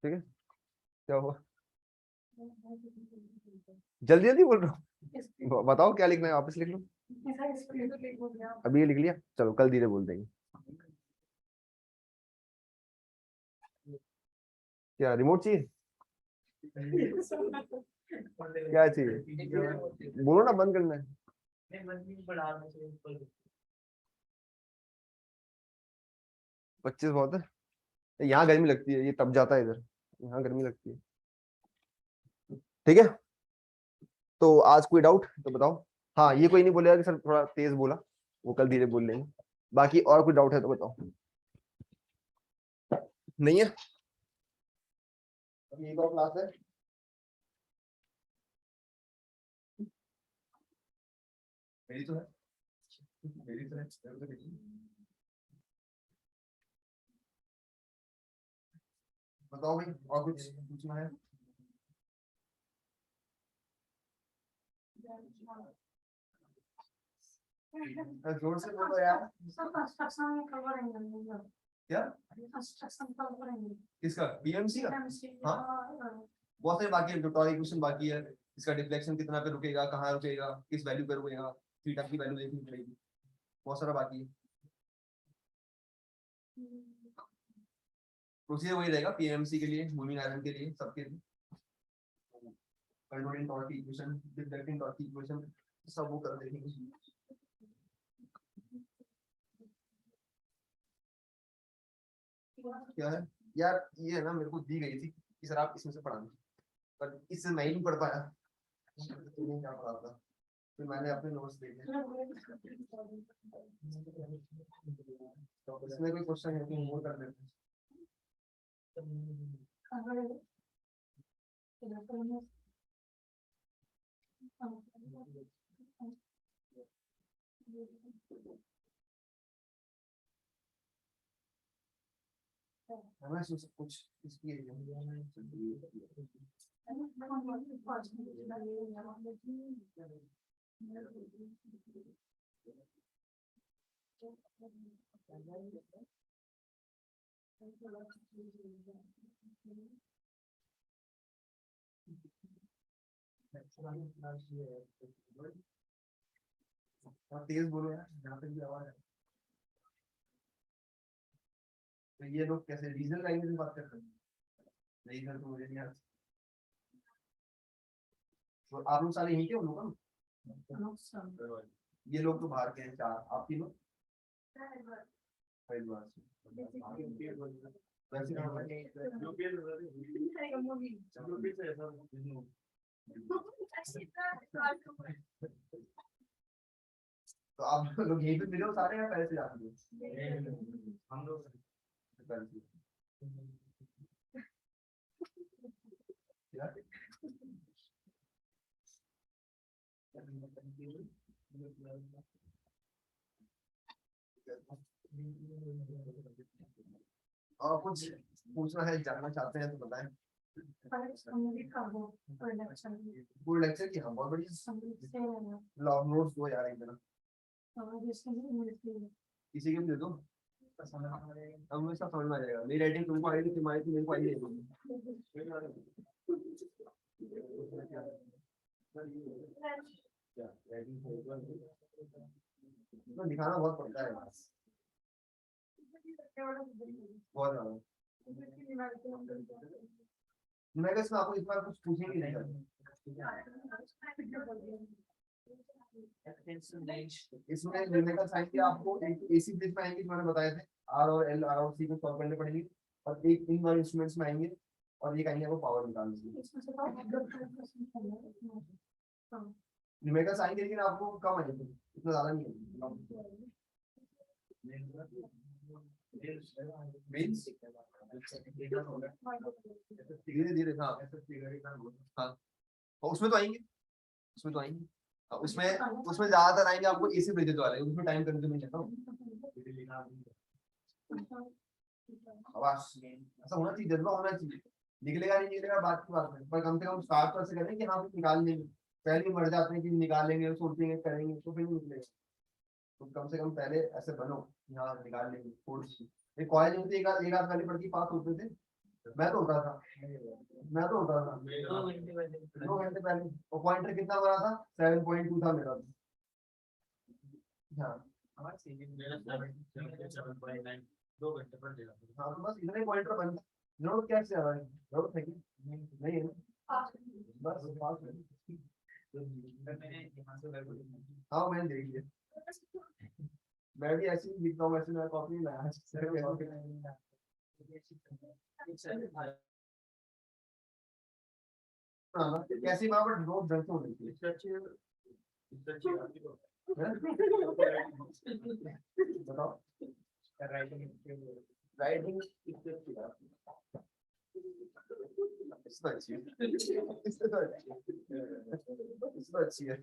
ठीक है। क्या हुआ? जल्दी जल्दी बोल रहा हूँ, बताओ क्या लिखना है, वापस लिख लो। अभी ये लिख लिया, चलो कल धीरे बोल देंगे। क्या रिमोट चाहिए? क्या चाहिए बोलो ना, बंद करना है। 25 बहुत है, यहाँ गर्मी लगती है, ये तब जाता है इधर, यहाँ गर्मी लगती है। ठीक है, तो आज कोई डाउट तो बताओ। हाँ, ये कोई नहीं बोलेगा कि सर थोड़ा तेज बोला, वो कल धीरे बोल लेंगे। बाकी और कोई डाउट है तो बताओ। नहीं है? अभी एक और क्लास है। मेरी तो है, मेरी तो है। बताओ भाई, और कुछ पूछना है? जोर से बोलो यार। क्या? किसका? बीएमसी का? हाँ, बहुत सारे बाकी है, ट्यूटोरियल क्वेश्चन बाकी है। इसका डिफ्लेक्शन कितना पे रुकेगा, कहाँ रुकेगा, किस वैल्यू पे रुकेगा, थीटा की वैल्यू देखनी पड़ेगी, बहुत सारा बाकी है। प्रोसीजर वही रहेगा पीएमसी के लिए, मूविंग आयरन के लिए, सबके लिए। कंट्रोलिंग टॉर्क की इक्वेशन, डिफ्लेक्टिंग टॉर्क की इक्वेशन, सब वो कर देंगे। क्या है यार, ये है ना, मेरे को दी गई थी कि सर आप इसमें से पढ़ाना, पर इससे मैं ही नहीं पढ़ पाया, तो क्या पढ़ा था, फिर मैंने अपने नोट्स देखे। तो इसमें कोई क्वेश्चन है कि वो कर लेते हैं। हमें सब कुछ इसकी तेज बोलो यार, जहाँ तक भी आवाज है। तो ये लोग कैसे रीजनल लैंग्वेज में बात करते हैं? नहीं सर, तो मुझे नहीं आता। तो आप लोग सारे यहीं के हो लोग? ये लोग तो बाहर के हैं, चार। आप तीनों हरिद्वार से। वैसे कहाँ तो आप लोग यहीं पे मिले हो सारे, या पहले से जाते हो? हम लोग पहले से। क्या? और कुछ पूछना है, जानना चाहते हैं तो बताएं। पूरे लेक्चर की हम बहुत बढ़िया लॉन्ग नोट्स दो यार एक दिन, किसी के भी दे दो। अब मुझे सब समझ में आ जाएगा। मेरी राइटिंग तुमको आएगी, तुम्हारी तो मेरे को आएगी। दिखाना बहुत पड़ता है बहुत ज्यादा। मैं क्या इसमें आपको इस बार कुछ पूछेंगे नहीं करना। इसमें न्यूमेरिकल साइन के आपको एक एसी ब्रिज में आएंगे जो मैंने बताए थे, आर और एल, आर और सी को सॉल्व करने पड़ेंगे, और एक इन वाले इंस्ट्रूमेंट्स में आएंगे, और ये कहेंगे वो पावर निकालने के लिए। न्यूमेरिकल साइन के लेकिन आपको कम आएंगे, इतना ज्यादा नहीं है। धीरे धीरे, हाँ हाँ, और उसमें तो आएंगे, उसमें तो आएंगे। उसमें उसमें ज्यादातर आएंगे आपको एसी ब्रिजेस वाले, उसमें टाइम कंज्यूमिंग नहीं लेता हूँ। ऐसा होना चाहिए, जज्बा होना चाहिए। निकलेगा नहीं निकलेगा बात की बात है, पर कम से कम स्टार्ट तो ऐसे करें कि हाँ निकाल लेंगे। पहले ही मर जाते हैं कि निकालेंगे, सोचेंगे करेंगे, तो फिर नहीं निकलेगा। तो कम से कम पहले ऐसे बनो, हाँ निकाल लेंगे। कॉलेज में एक आध पहले पढ़ के पास होते थे। मैं तो होता था, मैं तो होता था 2 घंटे पहले। और पॉइंटर कितना बना था? 7.2 था मेरा। हाँ हाँ, तो बस इतने पॉइंटर बन। जरूरत क्या से आ रहा है? जरूरत है कि नहीं है ना? बस पास है। हाँ मैंने देख लिया। मैं भी ऐसे ही लिखता हूँ, ऐसे मैं कॉपी नहीं लाया। कैसी बात, बट नोट ढंग से होनी चाहिए। बताओ राइटिंग किससे अच्छी है? इससे अच्छी है, इससे अच्छी है।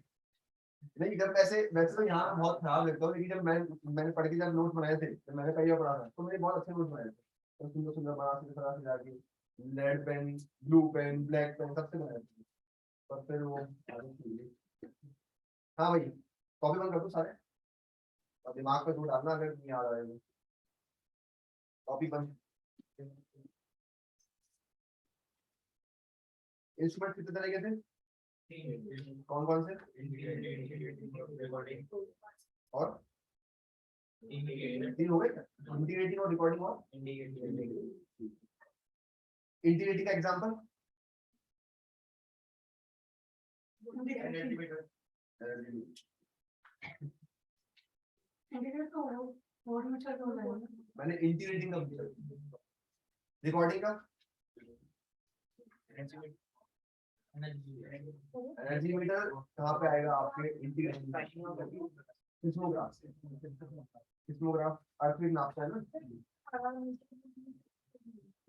नहीं जब वैसे तो यहाँ बहुत खराब लगता हूँ, लेकिन जब मैंने पढ़ के जब नोट बनाए थे, जब मैंने पहले पढ़ा था, तो मैंने बहुत अच्छे नोट बनाए थे, तो सुंदर सुंदर बना से तरह से जाके red pen, blue pen, black pen सबसे बनाए थे। और फिर वो हाँ भाई, कॉपी बंद कर दो सारे, और दिमाग पे जोर डालना अगर नहीं आ रहा है। कॉपी बंद। इंस्ट्रूमेंट कितने तरह के थे? कौन कौन से? और तीन हो गए, इंटीग्रेटिंग और रिकॉर्डिंग और इंटीग्रेटिंग का एग्जांपल मैंने इंटीग्रेटिंग का पूछा, रिकॉर्डिंग का एनर्जी मीटर कहाँ पे आएगा आपके इंटीग्रेशन? सिस्मोग्राफ, सिस्मोग्राफ अर्थक्वेक नापता है ना।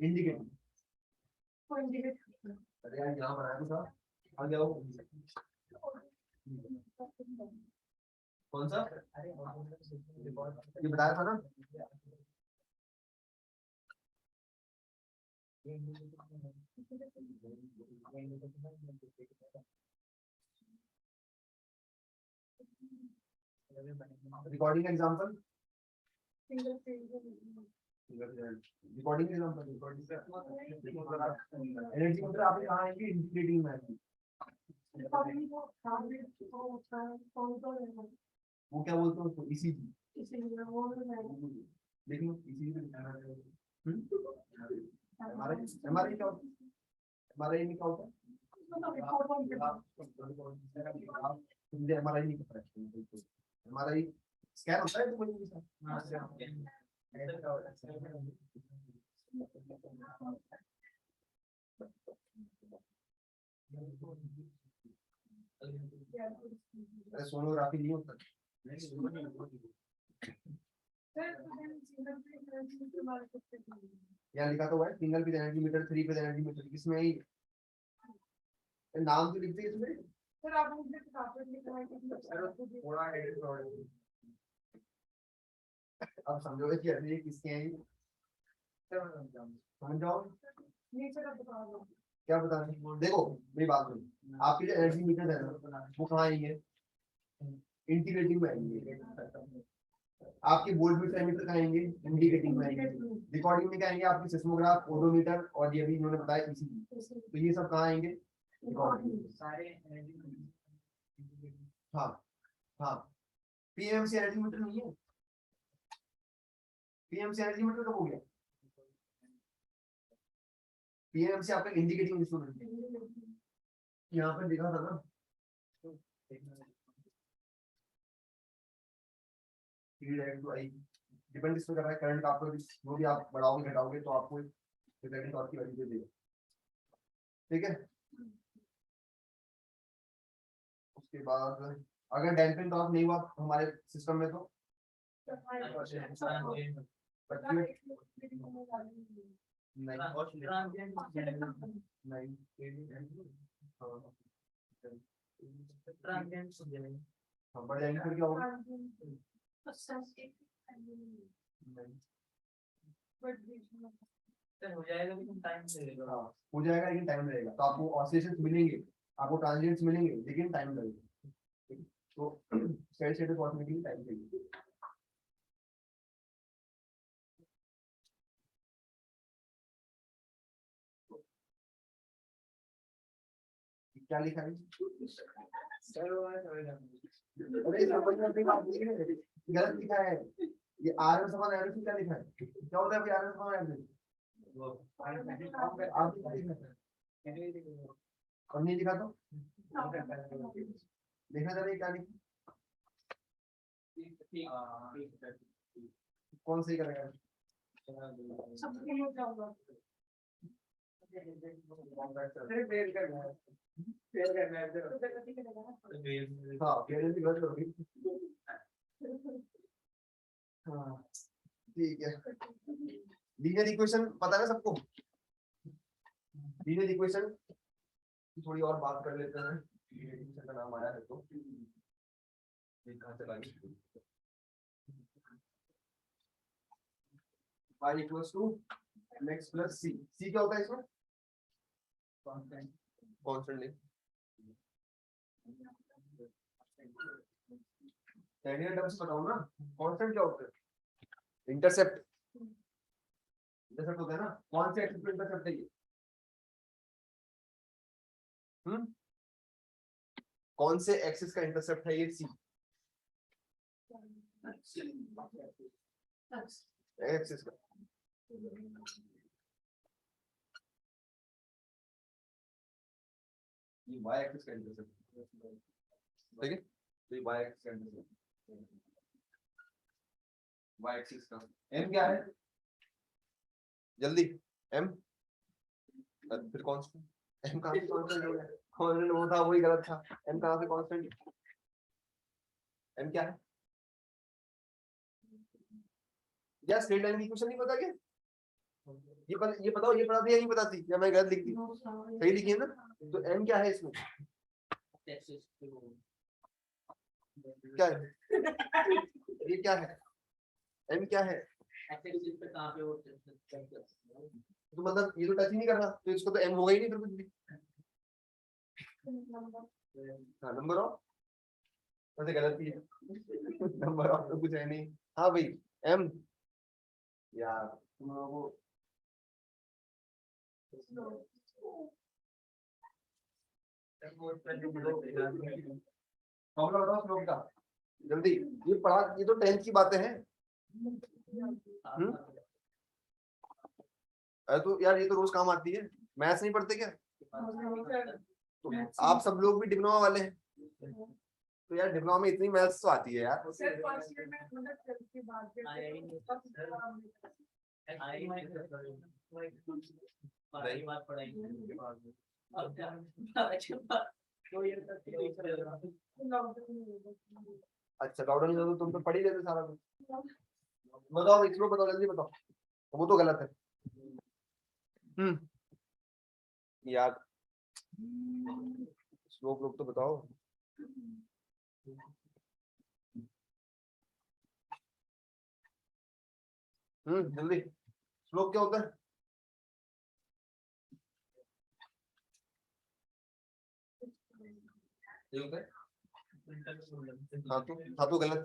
इंडिकेटर, अरे यार यहाँ बनाया था, आ गया वो। कौन सा? ये बताया था ना। Recording example, single phase recording example, energy मतलब आपने कहा है कि इंटीग्रेटिंग में रिकॉर्डिंग को सामने तो कौन तो वो क्या बोलते हैं उसको, ईसीजी, इसीलिए वो लेकिन ईसीजी हमारा हमारा क्या होता है, हमारा ये क्या होता है, मुझे हमारा ही नहीं पता है, हमारा ही स्कैन होता है तो कोई नहीं अरे सोनोग्राफी नहीं होता, यहाँ लिखा तो है सिंगल पे एनर्जी मीटर, 3 पे एनर्जी मीटर, किसमें ही नाम तो लिखते हैं इसमें। सर आप मुझे किताब लिखना है थोड़ा अब समझोगे कि अभी ये किसके हैं, समझ जाओ नीचे का बता दो क्या बता रहे हैं। देखो मेरी बात सुनो, आपके जो एनर्जी मीटर है ना वो कहाँ आएंगे, इंटीग्रेटिंग में आएंगे, आपके वोल्ट मीटर एमीटर कहाँ आएंगे, इंडिकेटिंग में आएंगे, रिकॉर्डिंग में क्या आएंगे, आपके सिस्मोग्राफ, ओडोमीटर और ये भी इन्होंने बताया ईसीजी, तो ये सब कहाँ आएंगे, सारे हाँ हाँ, पीएमसी एनर्जी मीटर नहीं है, पीएमसी एनर्जी मीटर कब हो गया, पीएमसी आपका इंडिकेटिंग इंस्ट्रूमेंट है, यहाँ पर लिखा था ना, डिपेंड इसमें कर रहा है करंट का, आपको जो भी आप बढ़ाओगे घटाओगे तो आपको डिपेंडेंट टॉर्क की वैल्यू देगा, ठीक है। उसके बाद अगर डैम्पिंग टॉर्क नहीं हुआ हमारे सिस्टम में तो बढ़ जाएंगे, फिर क्या होगा, हो जाएगा लेकिन टाइम लगेगा। हाँ हो जाएगा लेकिन टाइम लगेगा, तो आपको ऑसिलेशंस मिलेंगे, आपको ट्रांजिएंट्स मिलेंगे लेकिन टाइम लगेगा, तो स्टेडी स्टेट में पहुंचने के लिए टाइम चाहिए। क्या लिखा है, अरे समझ में अपनी बात नहीं है, गलत लिखा है, ये आर एम समान एवरेज क्या लिखा है, क्या होता है भाई आर एम समान एवरेज, आप और नहीं लिखा तो देखना चाहिए क्या लिखा, कौन सही करेगा, हाँ गलत होगी, हाँ ठीक है। लीनियर इक्वेशन पता है ना सबको, लीनियर इक्वेशन थोड़ी और बात कर लेते हैं, लीनियर इक्वेशन का नाम आया है तो कहाँ चला गया, y equals to mx plus c, c क्या होता है इसमें, कांस्टेंट नहीं, टेक्निकल टर्म से बताऊं ना, कांस्टेंट क्या होता है, इंटरसेप्ट, इंटरसेप्ट होता है ना, कौन से एक्सिस पे इंटरसेप्ट है ये, कौन से एक्सिस का इंटरसेप्ट है ये सी, एक्सिस का, ये y एक्सिस का इंटरसेप्ट, ठीक है, तो ये y एक्सिस का इंटरसेप्ट, y एक्सिस का m क्या है, जल्दी m, फिर कांस्टेंट, m कहां से कांस्टेंट हो गया, कांस्टेंट वो था वही गलत था, m कहां से कांस्टेंट, m क्या है, या स्ट्रेट लाइन की इक्वेशन नहीं पता क्या, ये बताओ, ये पता थी या नहीं पता थी, या मैं गलत लिख दी, सही लिखी है ना, तो m क्या है इसमें, क्या है ये क्या है, m क्या है, एक्चुअली जिस पे कहाँ पे वो तो मतलब ये तो टच ही नहीं कर रहा, तो इसको तो एम होगा ही नहीं फिर कुछ भी। हाँ नंबर ऑफ, वैसे गलत ही है। नंबर ऑफ तो कुछ है नहीं। हाँ भाई एम, यार तुम लोगों को फॉर्मूला बताओ स्लोप का जल्दी। ये पढ़ा, ये तो 10th की बातें हैं। अरे तो यार ये तो रोज काम आती है, मैथ्स नहीं पढ़ते क्या? तो आप सब लोग भी डिप्लोमा वाले हैं, तो यार डिप्लोमा में इतनी मैथ्स तो आती है यार। बात पढ़ाई अब क्या अच्छा 2 ईयर तक अच्छा लॉकडाउन में तो तुम तो पढ़ ही लेते सारा कुछ। बताओ इसको बताओ जल्दी बताओ, वो तो गलत है। यार श्लोक लोग तो बताओ। जल्दी, श्लोक क्या होता है? ये होता है, हाँ तो गलत